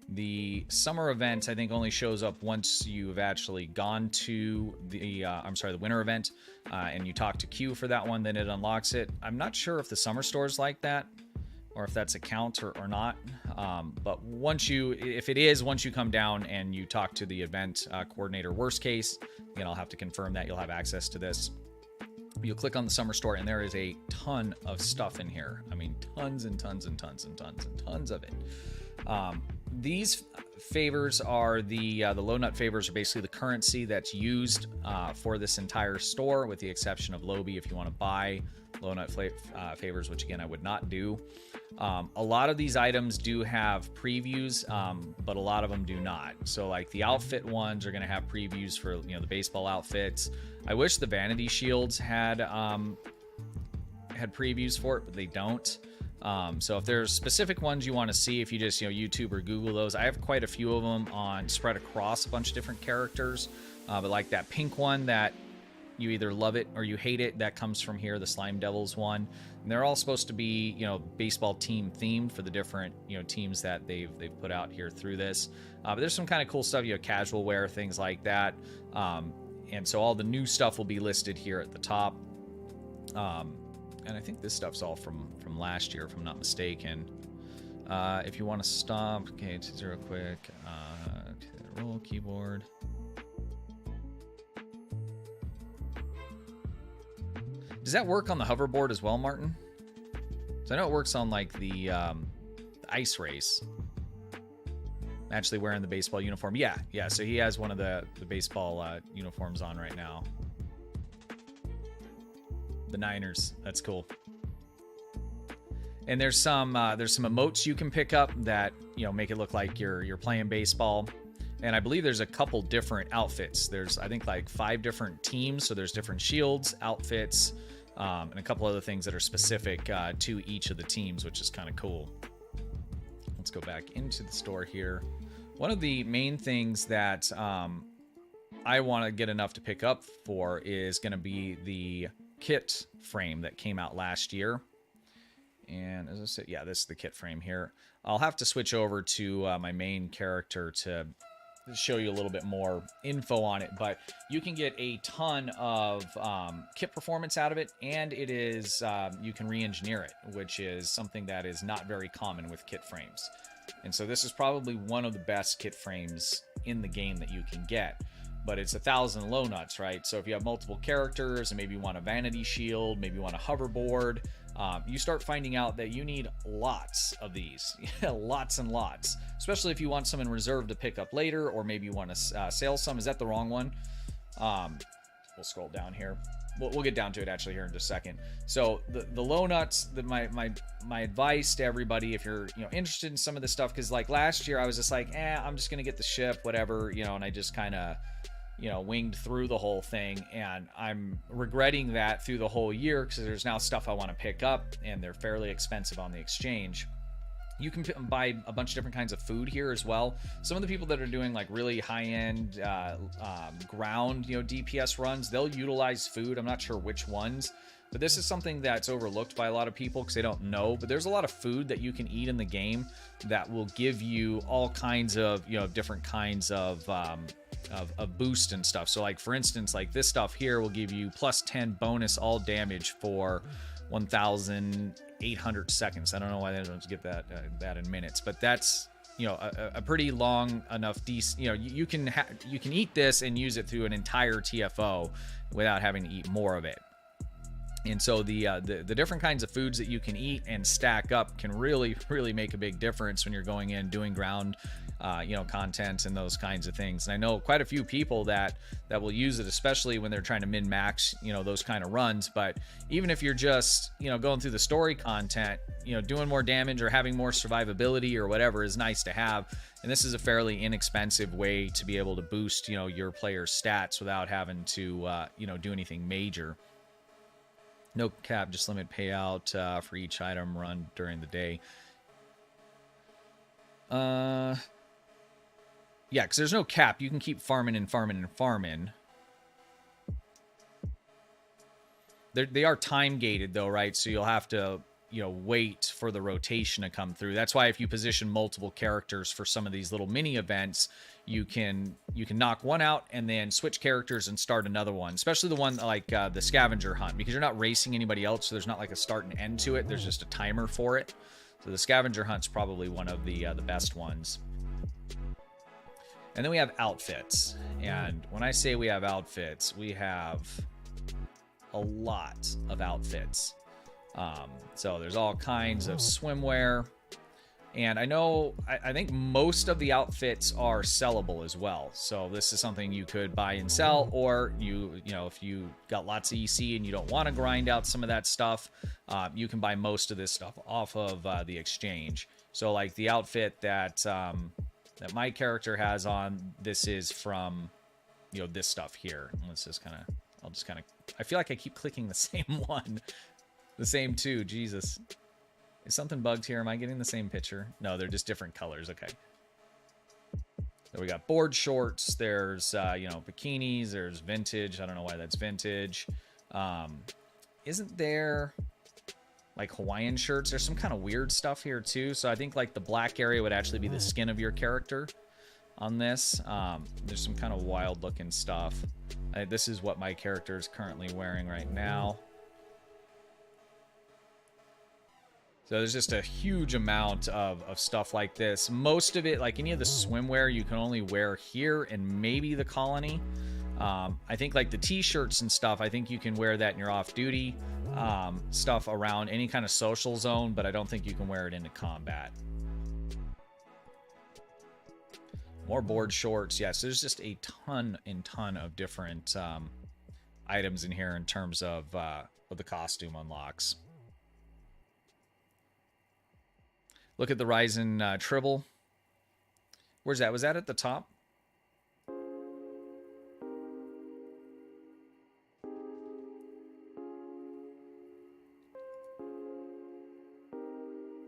the summer event, I think, only shows up once you've actually gone to the, the winter event, and you talk to Q for that one, then it unlocks it. I'm not sure if the summer store's like that, or if that's a count or not. But once if it is, once you come down and you talk to the event coordinator, worst case, again, I'll have to confirm that you'll have access to this. You'll click on the summer store and there is a ton of stuff in here. I mean, tons and tons and tons and tons and tons of it. These favors are the Lohlunat favors are basically the currency that's used for this entire store, with the exception of Lobi if you want to buy Lohlunat favors, which again I would not do. A lot of these items do have previews, but a lot of them do not. So like the outfit ones are going to have previews for the baseball outfits. I wish the vanity shields had previews for it, but they don't. So if there's specific ones you want to see, if you just YouTube or Google those, I have quite a few of them spread across a bunch of different characters. But like that pink one that you either love it or you hate it, that comes from here, the Slime Devils one. And they're all supposed to be baseball team themed for the different teams that they've put out here through this. But there's some kind of cool stuff, casual wear, things like that. And so all the new stuff will be listed here at the top. And I think this stuff's all from last year, if I'm not mistaken. If you want to stop, okay, to zero quick, roll keyboard. Does that work on the hoverboard as well, Martin? So I know it works on like the ice race. I'm actually wearing the baseball uniform. Yeah. So he has one of the baseball uniforms on right now. The Niners. That's cool. And there's some emotes you can pick up that make it look like you're playing baseball. And I believe there's a couple different outfits. There's I think like 5 different teams, so there's different shields, outfits, and a couple other things that are specific to each of the teams, which is kind of cool. Let's go back into the store here. One of the main things that I want to get enough to pick up for is going to be the kit frame that came out last year. And as I said, yeah, this is the kit frame here. I'll have to switch over to my main character to show you a little bit more info on it, but you can get a ton of kit performance out of it, and it is you can re-engineer it, which is something that is not very common with kit frames. And so this is probably one of the best kit frames in the game that you can get. But it's 1,000 Lohlunuts, right? So if you have multiple characters and maybe you want a vanity shield, maybe you want a hoverboard, you start finding out that you need lots of these. Lots and lots. Especially if you want some in reserve to pick up later, or maybe you want to sell some. Is that the wrong one? We'll scroll down here. We'll get down to it actually here in just a second. So the Lohlunuts, my advice to everybody, if you're interested in some of this stuff, because like last year I was just like, I'm just gonna get the ship, whatever, and I just kind of winged through the whole thing, and I'm regretting that through the whole year because there's now stuff I want to pick up, and they're fairly expensive on the exchange. You can buy a bunch of different kinds of food here as well. Some of the people that are doing like really high-end ground, DPS runs, they'll utilize food. I'm not sure which ones, but this is something that's overlooked by a lot of people because they don't know. But there's a lot of food that you can eat in the game that will give you all kinds of different kinds of boost and stuff. So like for instance, like this stuff here will give you plus 10 bonus all damage for 1,800 seconds. I don't know why they don't get that in minutes, but that's a pretty long enough you can eat this and use it through an entire TFO without having to eat more of it. And so the different kinds of foods that you can eat and stack up can really make a big difference when you're going in doing ground content and those kinds of things. And I know quite a few people that will use it, especially when they're trying to min-max those kind of runs. But even if you're just going through the story content, doing more damage or having more survivability or whatever is nice to have. And this is a fairly inexpensive way to be able to boost your player's stats without having to do anything major. No cap, just limit payout for each item run during the day. Yeah, because there's no cap. You can keep farming and farming and farming. They are time gated though, right? So you'll have to, wait for the rotation to come through. That's why if you position multiple characters for some of these little mini events, you can knock one out and then switch characters and start another one. Especially the one like the scavenger hunt, because you're not racing anybody else, so there's not like a start and end to it. There's just a timer for it. So the scavenger hunt's probably one of the best ones. And then we have outfits. And when I say we have outfits, we have a lot of outfits. So there's all kinds of swimwear. And I think most of the outfits are sellable as well. So this is something you could buy and sell, or if you got lots of EC and you don't want to grind out some of that stuff, you can buy most of this stuff off of the exchange. So like the outfit that my character has on, this is from this stuff here. Let's just I feel like I keep clicking the same one, the same two. Jesus. Is something bugged here? Am I getting the same picture? No, they're just different colors. Okay. So we got board shorts. There's, bikinis. There's vintage. I don't know why that's vintage. Isn't there like Hawaiian shirts? There's some kind of weird stuff here too. So I think like the black area would actually be the skin of your character on this. There's some kind of wild looking stuff. This is what my character is currently wearing right now. So there's just a huge amount of stuff like this. Most of it, like any of the swimwear, you can only wear here and maybe the colony. I think like the t-shirts and stuff, I think you can wear that in your off-duty stuff around any kind of social zone, but I don't think you can wear it into combat. More board shorts. Yes, there's just a ton of different items in here in terms of the costume unlocks. Look at the Ryzen Tribble. Where's that? Was that at the top?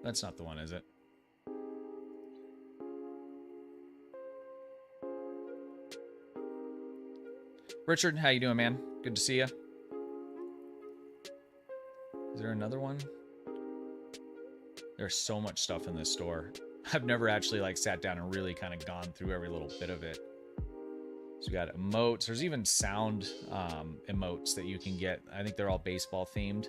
That's not the one, is it? Richard, how you doing, man? Good to see you. Is there another one? There's so much stuff in this store. I've never actually like sat down and really kind of gone through every little bit of it. So we got emotes. There's even sound emotes that you can get. I think they're all baseball themed.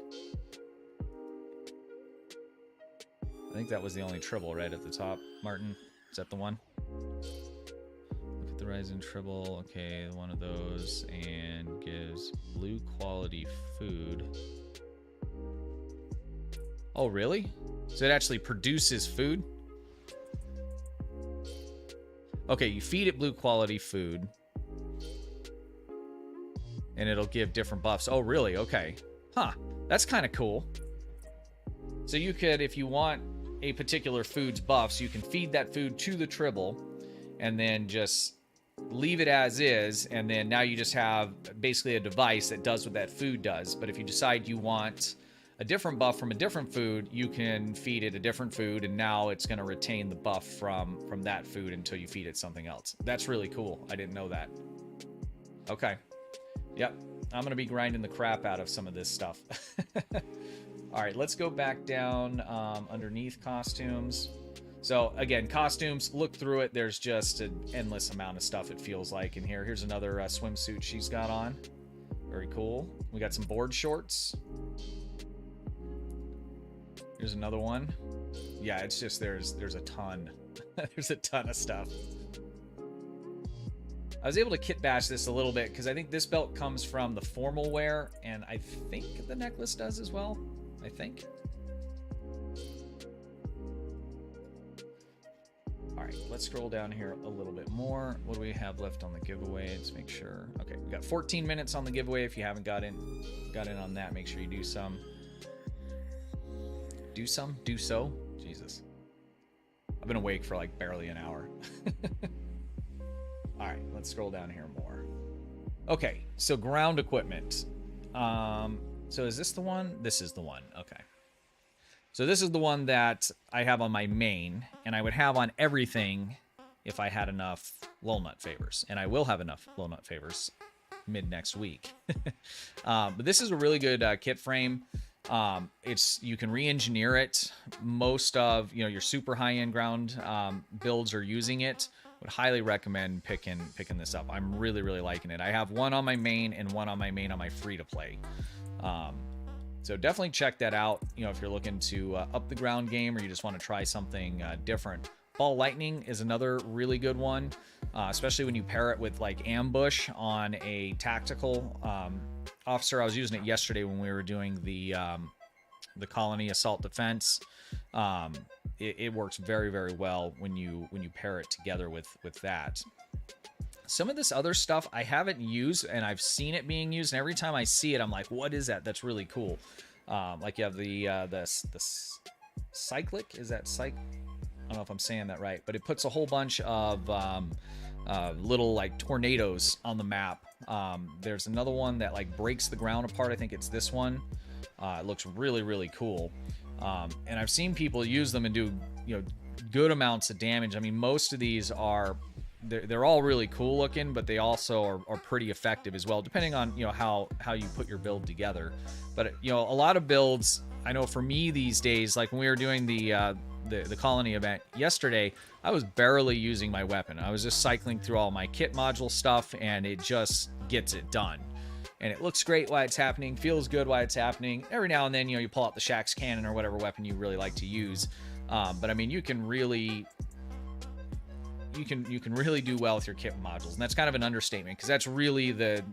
I think that was the only tribble right at the top. Martin, is that the one? Look at the Rising Tribble. Okay, one of those, and gives blue quality food. Oh, really? So it actually produces food? Okay, you feed it blue quality food, and it'll give different buffs. Oh, really? Okay. Huh. That's kind of cool. So you could, if you want a particular food's buffs, you can feed that food to the tribble, and then just leave it as is, and then now you just have basically a device that does what that food does. But if you decide you want a different buff from a different food, you can feed it a different food, and now it's going to retain the buff from that food until you feed it something else. That's really cool. I didn't know that. Okay. Yep. I'm going to be grinding the crap out of some of this stuff. All right, let's go back down underneath costumes. So again, costumes, look through it. There's just an endless amount of stuff, it feels like, in here. Here's another swimsuit she's got on. Very cool. We got some board shorts. Here's another one. Yeah, it's just there's a ton. There's a ton of stuff. I was able to kit bash this a little bit because I think this belt comes from the formal wear, and I think the necklace does as well. I think. All right, let's scroll down here a little bit more. What do we have left on the giveaway? Let's make sure. Okay, we got 14 minutes on the giveaway. If you haven't got in on that, make sure you do some. Do so. Jesus. I've been awake for like barely an hour. All right, let's scroll down here more. Okay, so ground equipment. So is this the one? This is the one. Okay. So this is the one that I have on my main, and I would have on everything if I had enough Lohlunat favors. And I will have enough Lohlunat favors mid next week. But this is a really good kit frame. You can re-engineer it. Most of your super high-end ground builds are using it. Would highly recommend picking this up. I'm really liking it. I have one on my main and one on my main on my free-to-play. So definitely check that out, if you're looking to up the ground game, or you just want to try something different. Ball Lightning is another really good one, especially when you pair it with like ambush on a tactical officer. I was using it yesterday when we were doing the colony assault defense. It works very well when you pair it together with that. Some of this other stuff I haven't used, and I've seen it being used, and every time I see it, I'm like, what is that? That's really cool. Like you have the cyclic, is that cyc? I don't know if I'm saying that right, but it puts a whole bunch of little like tornadoes on the map. There's another one that like breaks the ground apart. I think it's this one. It looks really cool. And I've seen people use them and do good amounts of damage. I mean, most of these are they're all really cool looking, but they also are pretty effective as well, depending on how you put your build together. But a lot of builds, I know for me these days, like when we were doing the colony event yesterday, I was barely using my weapon. I was just cycling through all my kit module stuff, and it just gets it done. And it looks great while it's happening, feels good while it's happening. Every now and then, you pull out the Shaxx cannon or whatever weapon you really like to use. But I mean, you can really do well with your kit modules, and that's kind of an understatement, because that's really the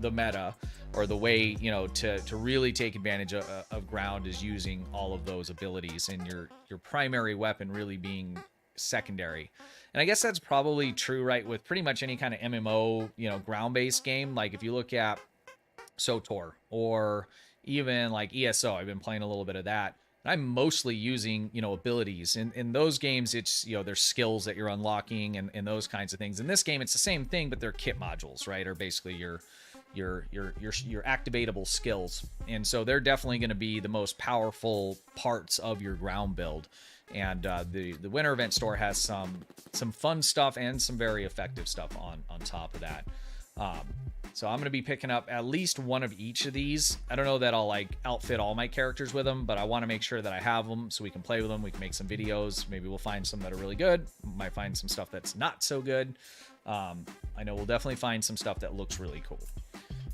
meta, or the way to really take advantage of ground, is using all of those abilities, and your primary weapon really being secondary. And I guess that's probably true, right, with pretty much any kind of MMO ground-based game. Like if you look at SOTOR, or even like ESO, I've been playing a little bit of that. I'm mostly using, abilities. In those games, it's, there's skills that you're unlocking and those kinds of things. In this game, it's the same thing, but they're kit modules, right? Or basically your activatable skills. And so they're definitely going to be the most powerful parts of your ground build. And the Winter Event store has some fun stuff and some very effective stuff on top of that. So I'm going to be picking up at least one of each of these. I don't know that I'll like outfit all my characters with them, but I want to make sure that I have them so we can play with them. We can make some videos. Maybe we'll find some that are really good. Might find some stuff that's not so good. I know we'll definitely find some stuff that looks really cool.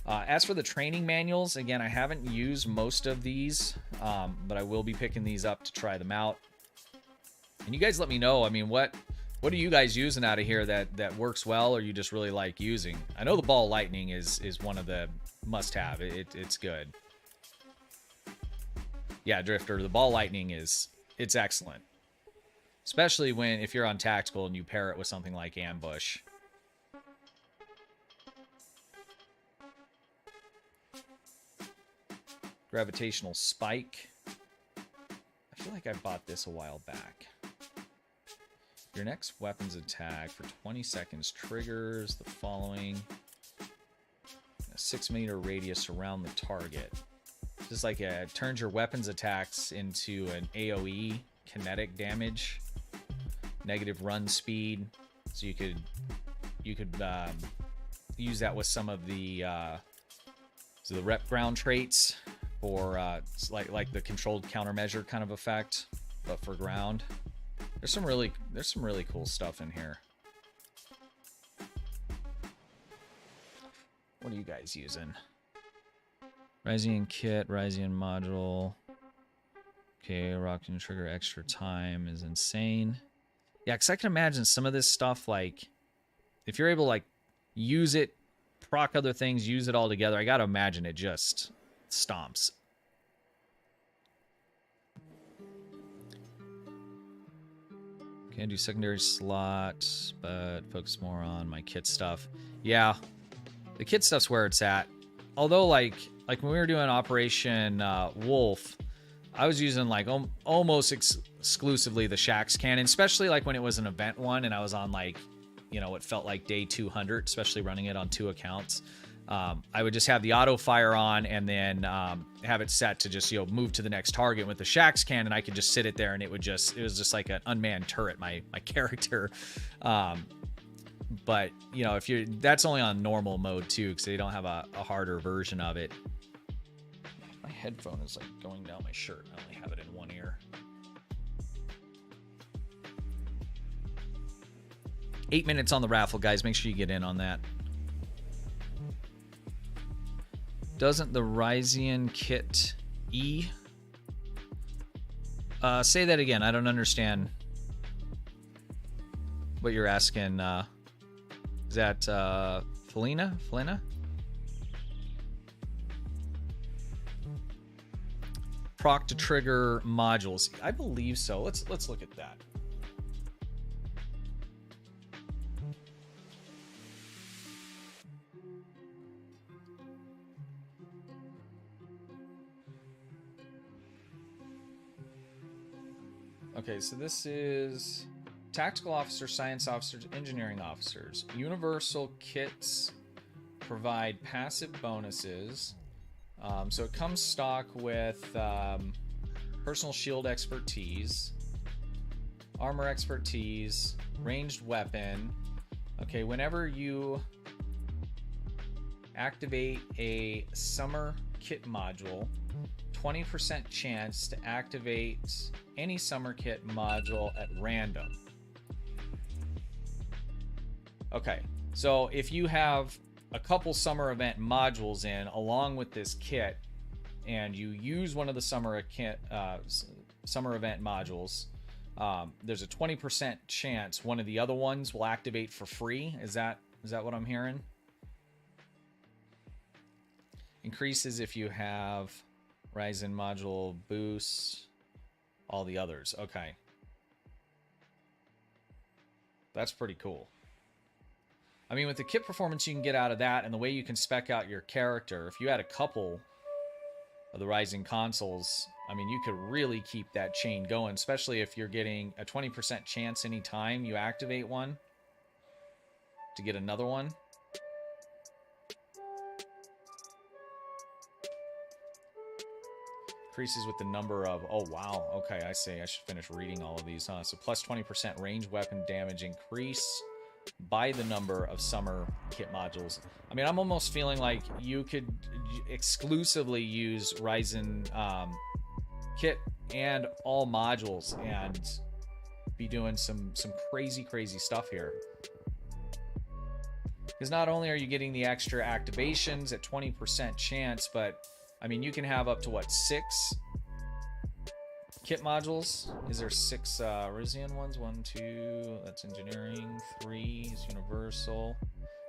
As for the training manuals, again, I haven't used most of these, but I will be picking these up to try them out. And you guys let me know, I mean, what are you guys using out of here that works well, or you just really like using? I know the ball lightning is one of the must-have. It's good. Yeah, Drifter, the ball lightning it's excellent. Especially if you're on tactical and you pair it with something like ambush. Gravitational spike. I feel like I bought this a while back. Your next weapons attack for 20 seconds triggers the following. A 6-meter radius around the target. Just like it turns your weapons attacks into an AoE kinetic damage. Negative run speed. So you could use that with some of the rep ground traits. For like the controlled countermeasure kind of effect, but for ground. There's some really cool stuff in here. What are you guys using? Ryzian kit, Ryzian module. Okay, rock and trigger extra time is insane. Yeah, because I can imagine some of this stuff, like, if you're able to, like, use it, proc other things, use it all together, I gotta imagine it just stomps. Can do secondary slot, but focus more on my kit stuff. Yeah, the kit stuff's where it's at. Although, like when we were doing Operation Wolf, I was using like almost exclusively the Shax cannon, especially like when it was an event one, and I was on like, you know, it felt like day 200, especially running it on 2 accounts. I would just have the auto fire on and then have it set to just, you know, move to the next target. With the Shax cannon, I could just sit it there and it was just like an unmanned turret, my character. But, you know, that's only on normal mode too, because they don't have a harder version of it. My headphone is like going down my shirt. I only have it in one ear. 8 minutes on the raffle, guys. Make sure you get in on that. Doesn't the Ryzian kit E? Say that again. I don't understand what you're asking. Is that Felina? Proc to trigger modules. I believe so. Let's look at that. Okay, so this is tactical officers, science officers, engineering officers. Universal kits provide passive bonuses. So it comes stock with personal shield expertise, armor expertise, ranged weapon. Okay, whenever you activate a summer kit module, 20% chance to activate any summer kit module at random. Okay, so if you have a couple summer event modules in along with this kit, and you use one of the summer event modules, there's a 20% chance one of the other ones will activate for free. Is that what I'm hearing? Increases if you have Ryzen module boosts, all the others. Okay. That's pretty cool. I mean, with the kit performance you can get out of that and the way you can spec out your character, if you had a couple of the Ryzen consoles, I mean, you could really keep that chain going, especially if you're getting a 20% chance anytime you activate one to get another one. Increases with the number of... Oh, wow. Okay, I see. I should finish reading all of these, huh? So plus 20% range weapon damage increase. by the number of summer kit modules. I mean, I'm almost feeling like you could exclusively use Ryzen kit and all modules and be doing some crazy stuff here. Because not only are you getting the extra activations at 20% chance, but I mean, you can have up to what, 6 kit modules? Is there 6 Ryzen ones? 1, 2, that's engineering. 3 is universal.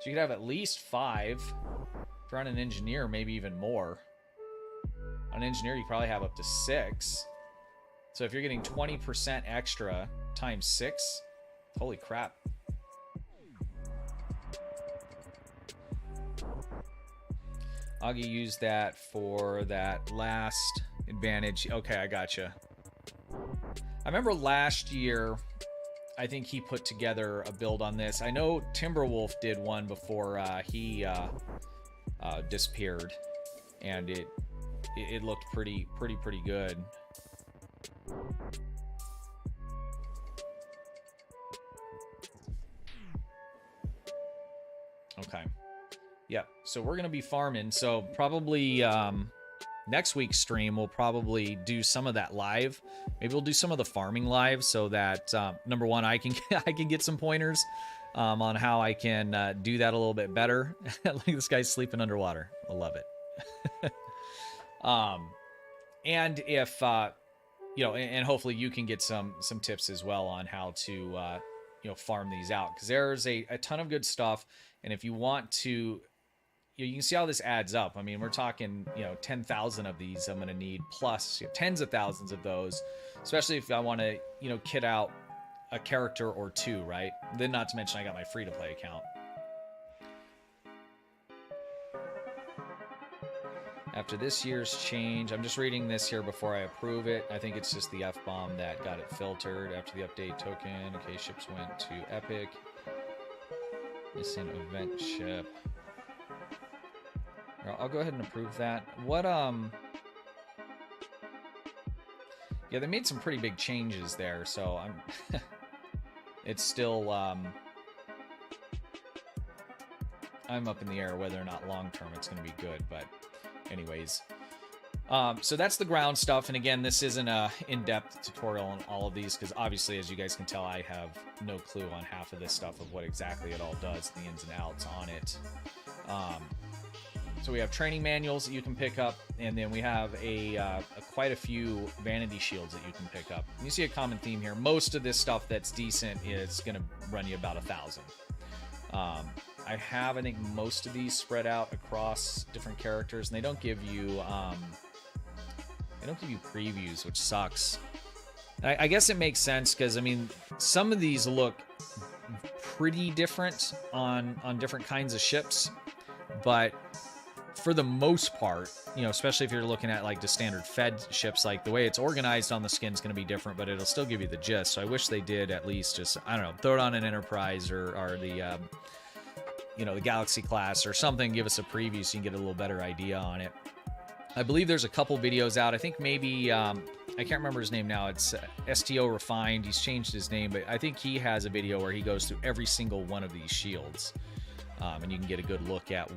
So you could have at least 5. If you're on an engineer, maybe even more. On an engineer, you probably have up to 6. So if you're getting 20% extra times 6, holy crap. Augie used that for that last advantage. Okay, I gotcha. I remember last year, I think he put together a build on this. I know Timberwolf did one before he disappeared, and it looked pretty good. Okay. Yep. So we're gonna be farming. So probably next week's stream we'll probably do some of that live. Maybe we'll do some of the farming live so that number one, I can get some pointers on how I can do that a little bit better. Like this guy's sleeping underwater. I love it. And if you know, and hopefully you can get some tips as well on how to you know, farm these out, because there's a ton of good stuff. And if you want to, you can see how this adds up. I mean, we're talking, you know, 10,000 of these I'm going to need, plus you know, tens of thousands of those, especially if I want to, you know, kit out a character or 2, right? Then not to mention I got my free-to-play account. After this year's change, I'm just reading this here before I approve it. I think it's just the F-bomb that got it filtered. After the update token, okay, ships went to Epic. Missing event ship. I'll go ahead and approve that. What, yeah, they made some pretty big changes there, so I'm, it's still, I'm up in the air whether or not long-term it's going to be good, but anyways. So that's the ground stuff, and again, this isn't a in-depth tutorial on all of these, because obviously, as you guys can tell, I have no clue on half of this stuff of what exactly it all does, the ins and outs on it. So we have training manuals that you can pick up, and then we have quite a few vanity shields that you can pick up. And you see a common theme here. Most of this stuff that's decent is going to run you about 1,000. I have, I think, most of these spread out across different characters, and they don't give you previews, which sucks. I guess it makes sense because I mean, some of these look pretty different on different kinds of ships, but for the most part, you know, especially if you're looking at like the standard fed ships, like the way it's organized on the skin is going to be different, but it'll still give you the gist. So I wish they did at least just, I don't know, throw it on an Enterprise or the, you know, the Galaxy class or something, give us a preview so you can get a little better idea on it. I believe there's a couple videos out. I think maybe, I can't remember his name now. It's STO Refined. He's changed his name, but I think he has a video where he goes through every single one of these shields. And you can get a good look at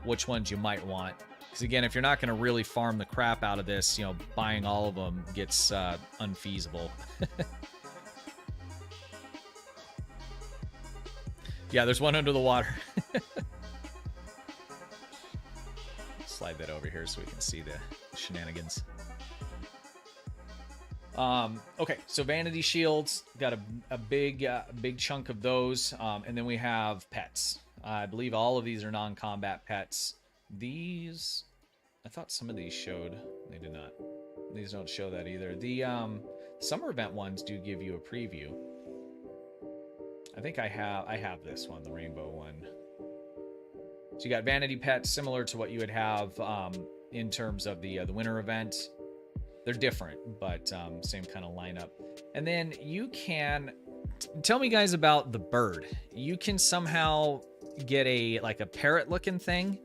which ones you might want. Because again, if you're not going to really farm the crap out of this, you know, buying all of them gets unfeasible. Yeah, there's one under the water. Slide that over here so we can see the shenanigans. Okay, so vanity shields, got a big chunk of those, and then we have pets. I believe all of these are non-combat pets. These, I thought some of these showed. They did not. These don't show that either. The summer event ones do give you a preview. I think I have this one, the rainbow one. So you got vanity pets similar to what you would have in terms of the winter event. They're different, but same kind of lineup. And then you can tell me guys about the bird. You can somehow get a parrot looking thing,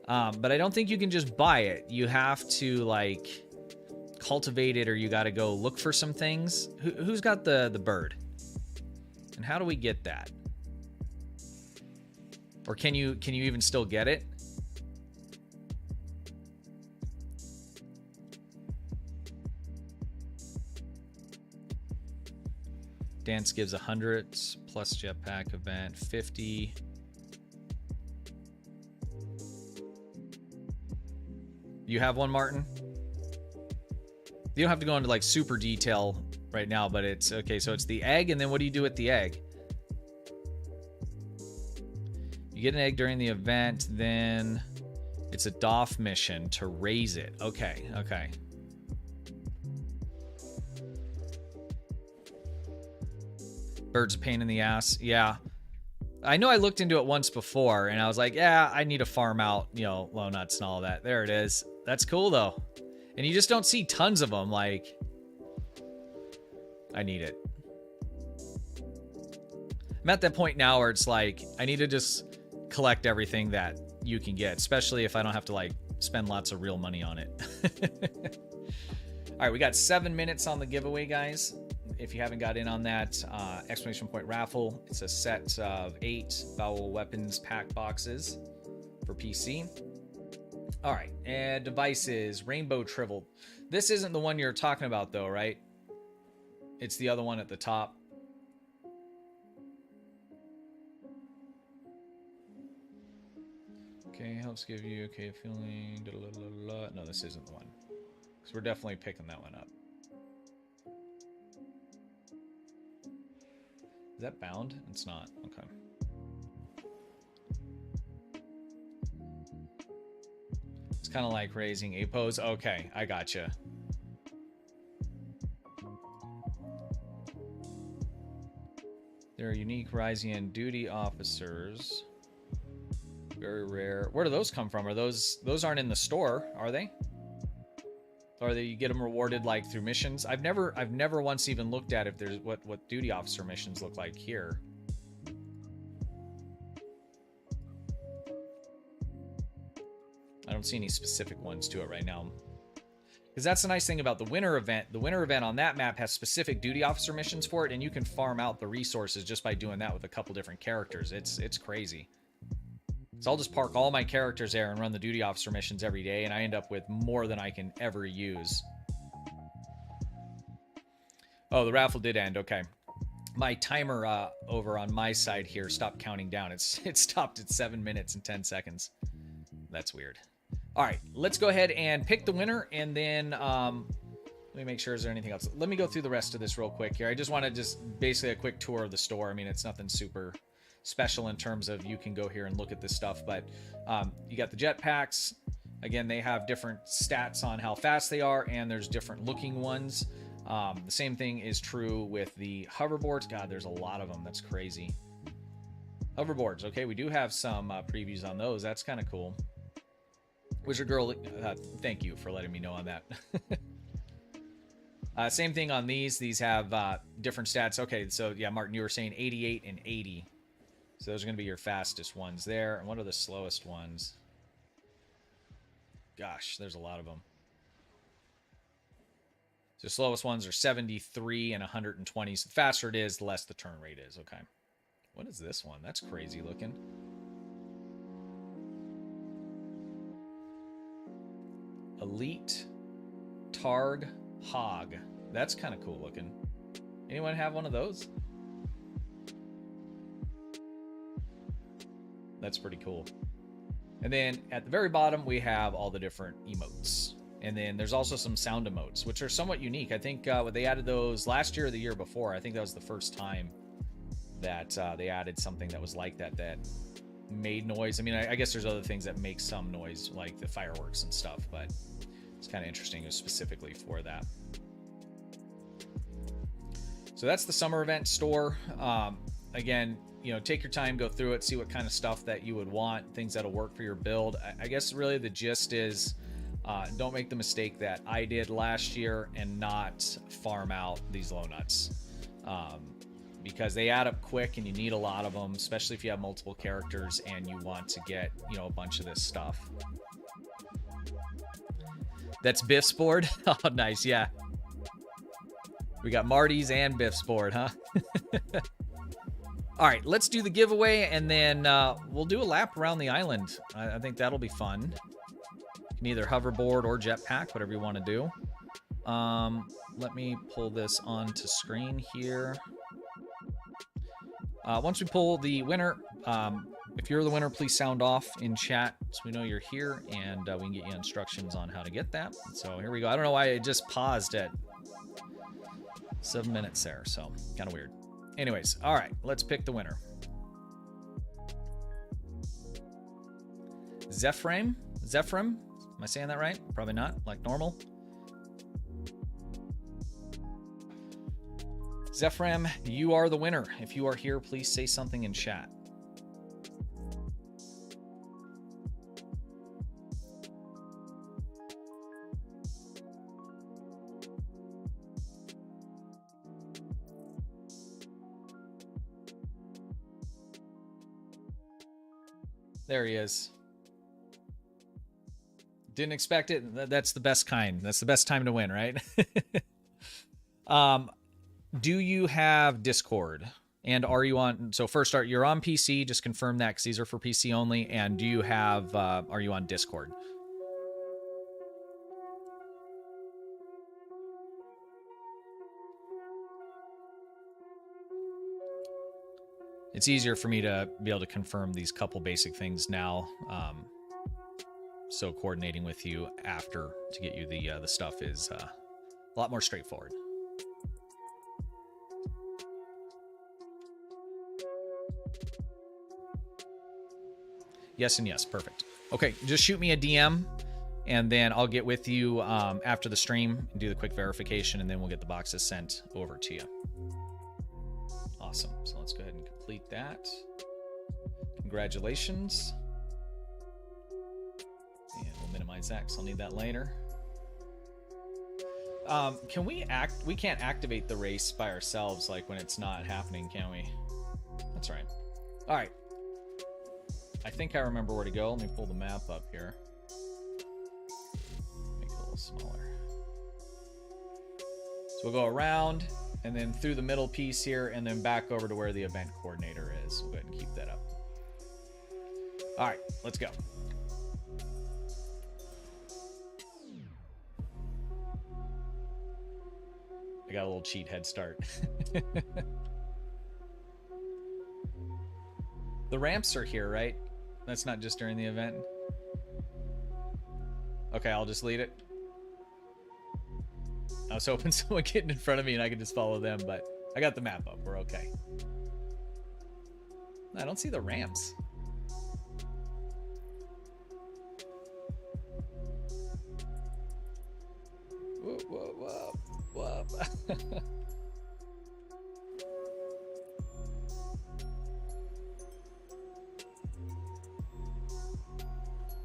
but I don't think you can just buy it. You have to like cultivate it, or you got to go look for some things. Who's got the bird, and how do we get that? Or can you even still get it? Dance gives 100 plus jetpack event 50. You have one, Martin? You don't have to go into like super detail right now, but it's okay. So it's the egg, and then what do you do with the egg? You get an egg during the event, then it's a DOF mission to raise it. Okay, okay. Bird's a pain in the ass. Yeah. I know I looked into it once before, and I was like, yeah, I need to farm out, you know, Lohlunuts and all that. There it is. That's cool, though. And you just don't see tons of them. Like, I need it. I'm at that point now where it's like, I need to just collect everything that you can get, especially if I don't have to, like, spend lots of real money on it. All right, we got 7 minutes on the giveaway, guys. If you haven't got in on that, exclamation point raffle. It's a set of 8 Foul Weapons pack boxes for PC. All right, and devices, Rainbow Trivel. This isn't the one you're talking about, though, right? It's the other one at the top. Okay, helps give you okay feeling. No, this isn't the one. So we're definitely picking that one up. Is that bound? It's not. Okay. It's kind of like raising a pose. Okay, I gotcha. There are unique Rysian duty officers. Very rare. Where do those come from? Are those aren't in the store, are they? Or you get them rewarded like through missions? I've never once even looked at if there's what duty officer missions look like here. I don't see any specific ones to it right now. Because that's the nice thing about the winter event. The winter event on that map has specific duty officer missions for it, and you can farm out the resources just by doing that with a couple different characters. It's crazy. So I'll just park all my characters there and run the duty officer missions every day, and I end up with more than I can ever use. Oh, the raffle did end. Okay. My timer over on my side here stopped counting down. It stopped at 7 minutes and 10 seconds. That's weird. All right, let's go ahead and pick the winner, and then let me make sure, is there anything else? Let me go through the rest of this real quick here. I just want to basically a quick tour of the store. I mean, it's nothing super special in terms of you can go here and look at this stuff, but you got the jetpacks. Again, they have different stats on how fast they are, and there's different looking ones. The same thing is true with the hoverboards. God, there's a lot of them. That's crazy. Hoverboards. Okay, we do have some previews on those. That's kind of cool. Wizard Girl, thank you for letting me know on that. Same thing on these. These have different stats. Okay, so yeah, Martin, you were saying 88 and 80. So those are going to be your fastest ones there. And what are the slowest ones? Gosh, there's a lot of them. So the slowest ones are 73 and 120. So the faster it is, the less the turn rate is. Okay. What is this one? That's crazy looking. Elite Targ Hog. That's kind of cool looking. Anyone have one of those? That's pretty cool. And then at the very bottom, we have all the different emotes. And then there's also some sound emotes, which are somewhat unique. I think they added those last year or the year before. I think that was the first time that they added something that was like that made noise. I mean, I guess there's other things that make some noise, like the fireworks and stuff, but it's kind of interesting. It was specifically for that. So that's the summer event store. Again, you know, take your time, go through it, see what kind of stuff that you would want, things that'll work for your build. I guess really the gist is don't make the mistake that I did last year and not farm out these Lohlnuts. Because they add up quick and you need a lot of them, especially if you have multiple characters and you want to get, you know, a bunch of this stuff. That's Biff's board. Oh, nice. Yeah. We got Marty's and Biff's board, huh? All right, let's do the giveaway, and then we'll do a lap around the island. I think that'll be fun. You can either hoverboard or jetpack, whatever you want to do. Let me pull this onto screen here. Once we pull the winner, if you're the winner, please sound off in chat so we know you're here, and we can get you instructions on how to get that. So here we go. I don't know why it just paused at 7 minutes there, so kind of weird. Anyways, all right, let's pick the winner. Zephram? Am I saying that right? Probably not, like normal. Zephram, you are the winner. If you are here, please say something in chat. There he is. Didn't expect it. That's the best kind. That's the best time to win, right? Do you have Discord? And are you on... So first start, you're on PC. Just confirm that because these are for PC only. And do you have... are you on Discord? It's easier for me to be able to confirm these couple basic things now. So coordinating with you after to get you the stuff is a lot more straightforward. Yes and yes, perfect. Okay, just shoot me a DM, and then I'll get with you after the stream and do the quick verification, and then we'll get the boxes sent over to you. Awesome. So let's go ahead and complete that. Congratulations. And we'll minimize that because I'll need that later. Can we we can't activate the race by ourselves like when it's not happening, can we? That's right. All right. I think I remember where to go. Let me pull the map up here. Make it a little smaller. So we'll go around and then through the middle piece here and then back over to where the event coordinator is. We'll go ahead and keep that up. All right, let's go. I got a little cheat head start. The ramps are here, right? That's not just during the event. Okay, I'll just lead it. I was hoping someone getting in front of me and I could just follow them, but I got the map up. We're okay. I don't see the ramps. Whoop, whoop, whoop, whoop.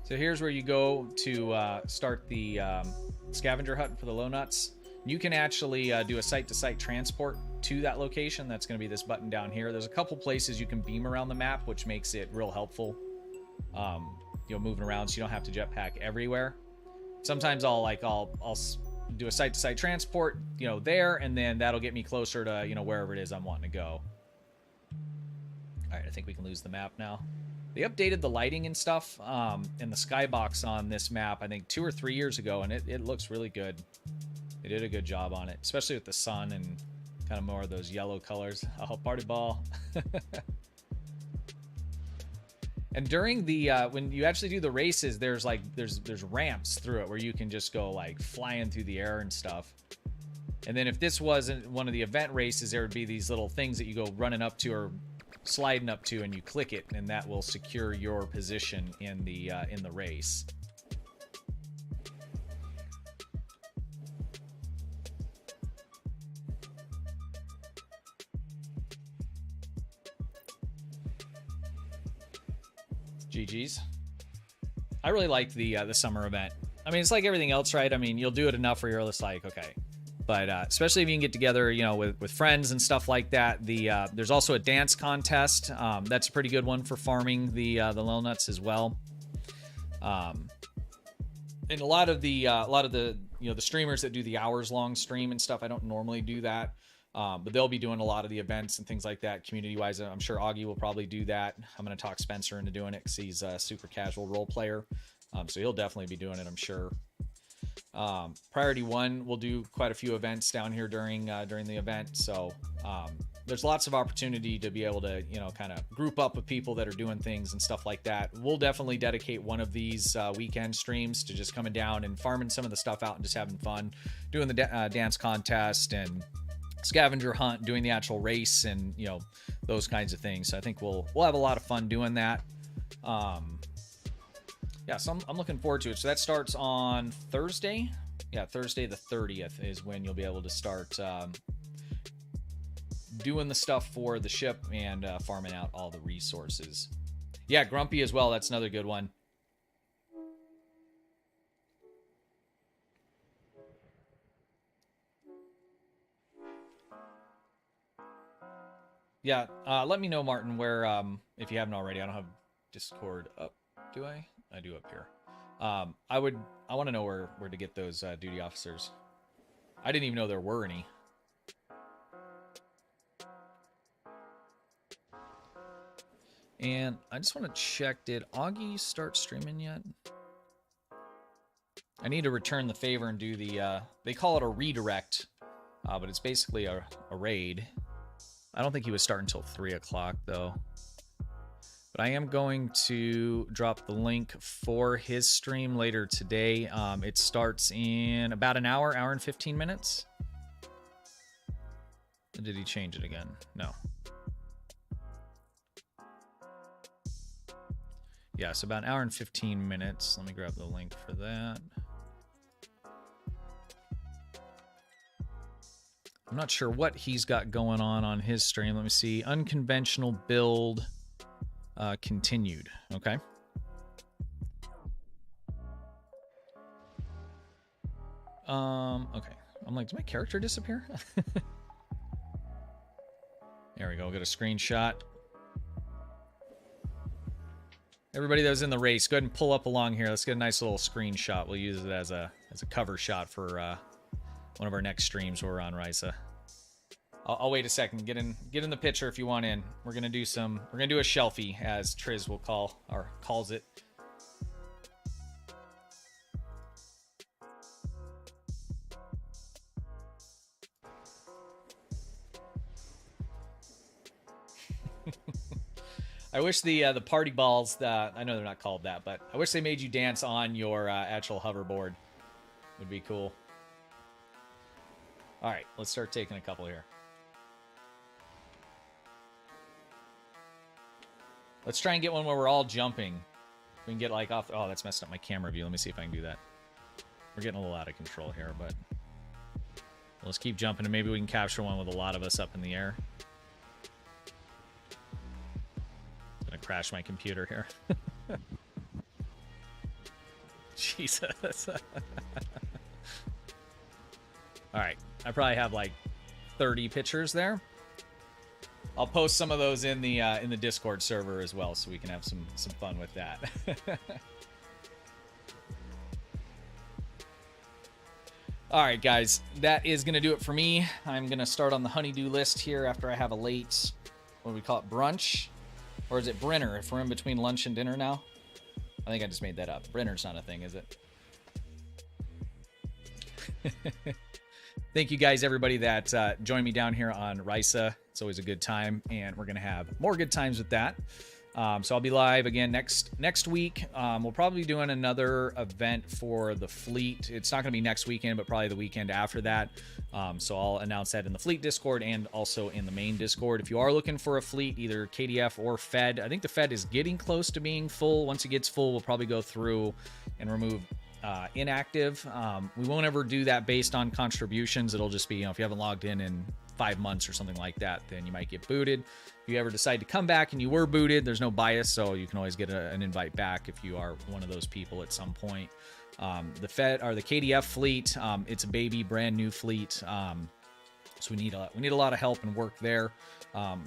So here's where you go to start the scavenger hunt for the Lohlunuts. You can actually do a site-to-site transport to that location. That's going to be this button down here. There's a couple places you can beam around the map, which makes it real helpful. You know, moving around so you don't have to jetpack everywhere. Sometimes I'll do a site-to-site transport, you know, there, and then that'll get me closer to, you know, wherever it is I'm wanting to go. All right, I think we can lose the map now. They updated the lighting and stuff in the skybox on this map, I think 2 or 3 years ago, and it looks really good. They did a good job on it, especially with the sun and kind of more of those yellow colors. Oh, party ball. And during the when you actually do the races, there's ramps through it where you can just go like flying through the air and stuff. And then if this wasn't one of the event races, there would be these little things that you go running up to or sliding up to, and you click it, and that will secure your position in the race. GG's. I really like the summer event. I mean, it's like everything else, right? I mean, you'll do it enough where you're just like, okay. But especially if you can get together, you know, with friends and stuff like that. There's also a dance contest. That's a pretty good one for farming the Lohlnuts as well. And a lot of the you know, the streamers that do the hours-long stream and stuff, I don't normally do that. But they'll be doing a lot of the events and things like that community-wise. I'm sure Augie will probably do that. I'm going to talk Spencer into doing it because he's a super casual role player. So he'll definitely be doing it, I'm sure. Priority 1 will do quite a few events down here during the event. So there's lots of opportunity to be able to, kind of group up with people that are doing things and stuff like that. We'll definitely dedicate one of these weekend streams to just coming down and farming some of the stuff out and just having fun, doing the dance contest and scavenger hunt, doing the actual race and, those kinds of things. So I think we'll have a lot of fun doing that. Yeah, so I'm looking forward to it. So that starts on Thursday. Yeah, Thursday the 30th is when you'll be able to start doing the stuff for the ship and farming out all the resources. Yeah, Grumpy as well. That's another good one. Yeah, let me know, Martin, where, if you haven't already, I don't have Discord up, do I? I do up here. I want to know where to get those duty officers. I didn't even know there were any. And I just want to check, did Augie start streaming yet? I need to return the favor and do the, they call it a redirect, but it's basically a raid. I don't think he was starting until 3 o'clock, though. But I am going to drop the link for his stream later today. It starts in about an hour and 15 minutes. Or did he change it again? No. Yeah, so about an hour and 15 minutes. Let me grab the link for that. I'm not sure what he's got going on his stream. Let me see. Unconventional build continued. Okay. Okay. I'm like, did my character disappear? There we go. We'll get a screenshot. Everybody that was in the race, go ahead and pull up along here. Let's get a nice little screenshot. We'll use it as a cover shot for one of our next streams where we're on Risa. I'll wait a second. Get in the picture if you want in. We're gonna do a shelfie, as Triz will calls it. I wish the party balls, I know they're not called that, but I wish they made you dance on your actual hoverboard. Would be cool. All right, let's start taking a couple here. Let's try and get one where we're all jumping. We can get like off. Oh, that's messed up my camera view. Let me see if I can do that. We're getting a little out of control here, but let's keep jumping and maybe we can capture one with a lot of us up in the air. Gonna crash my computer here. Jesus. All right, I probably have like 30 pictures there. I'll post some of those in the Discord server as well, so we can have some fun with that. All right, guys, that is gonna do it for me. I'm gonna start on the honeydew list here after I have a late, what do we call it, brunch, or is it Brenner? If we're in between lunch and dinner now, I think I just made that up. Brenner's not a thing, is it? Thank you guys, everybody that joined me down here on Risa. It's always a good time, and we're gonna have more good times with that. So I'll be live again next week. We'll probably be doing another event for the fleet. It's not gonna be next weekend, but probably the weekend after that. So I'll announce that in the fleet Discord and also in the main Discord. If you are looking for a fleet, either KDF or Fed, I think the Fed is getting close to being full. Once it gets full, we'll probably go through and remove inactive. We won't ever do that based on contributions. It'll just be, if you haven't logged in 5 months or something like that, then you might get booted. If you ever decide to come back and you were booted, there's no bias, so you can always get an invite back if you are one of those people at some point. The Fed or the KDF fleet, it's a baby, brand new fleet. So we need a lot of help and work there.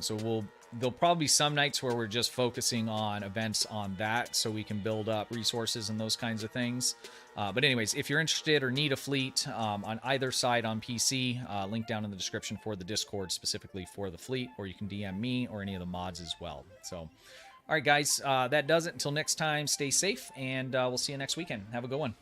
So we'll there'll probably be some nights where we're just focusing on events on that so we can build up resources and those kinds of things. But anyways, if you're interested or need a fleet on either side on PC, link down in the description for the Discord specifically for the fleet, or you can DM me or any of the mods as well. So, all right, guys, that does it. Until next time, stay safe, and we'll see you next weekend. Have a good one.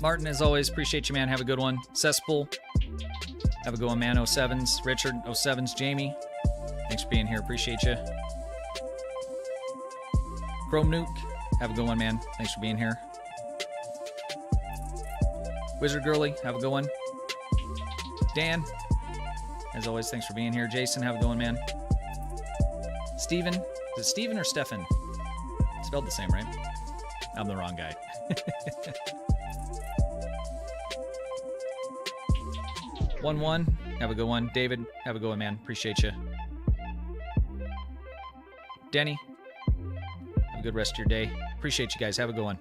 Martin, as always, appreciate you, man. Have a good one. Cesspool, have a good one, man. 07s, Richard, 07s, Jamie. Thanks for being here. Appreciate you. Chrome Nuke, have a good one, man. Thanks for being here. Wizard Girly, have a good one. Dan, as always, thanks for being here. Jason, have a good one, man. Steven, is it Steven or Stefan? Spelled the same, right? I'm the wrong guy. One, have a good one. David, have a good one, man. Appreciate you. Denny, have a good rest of your day. Appreciate you guys. Have a good one.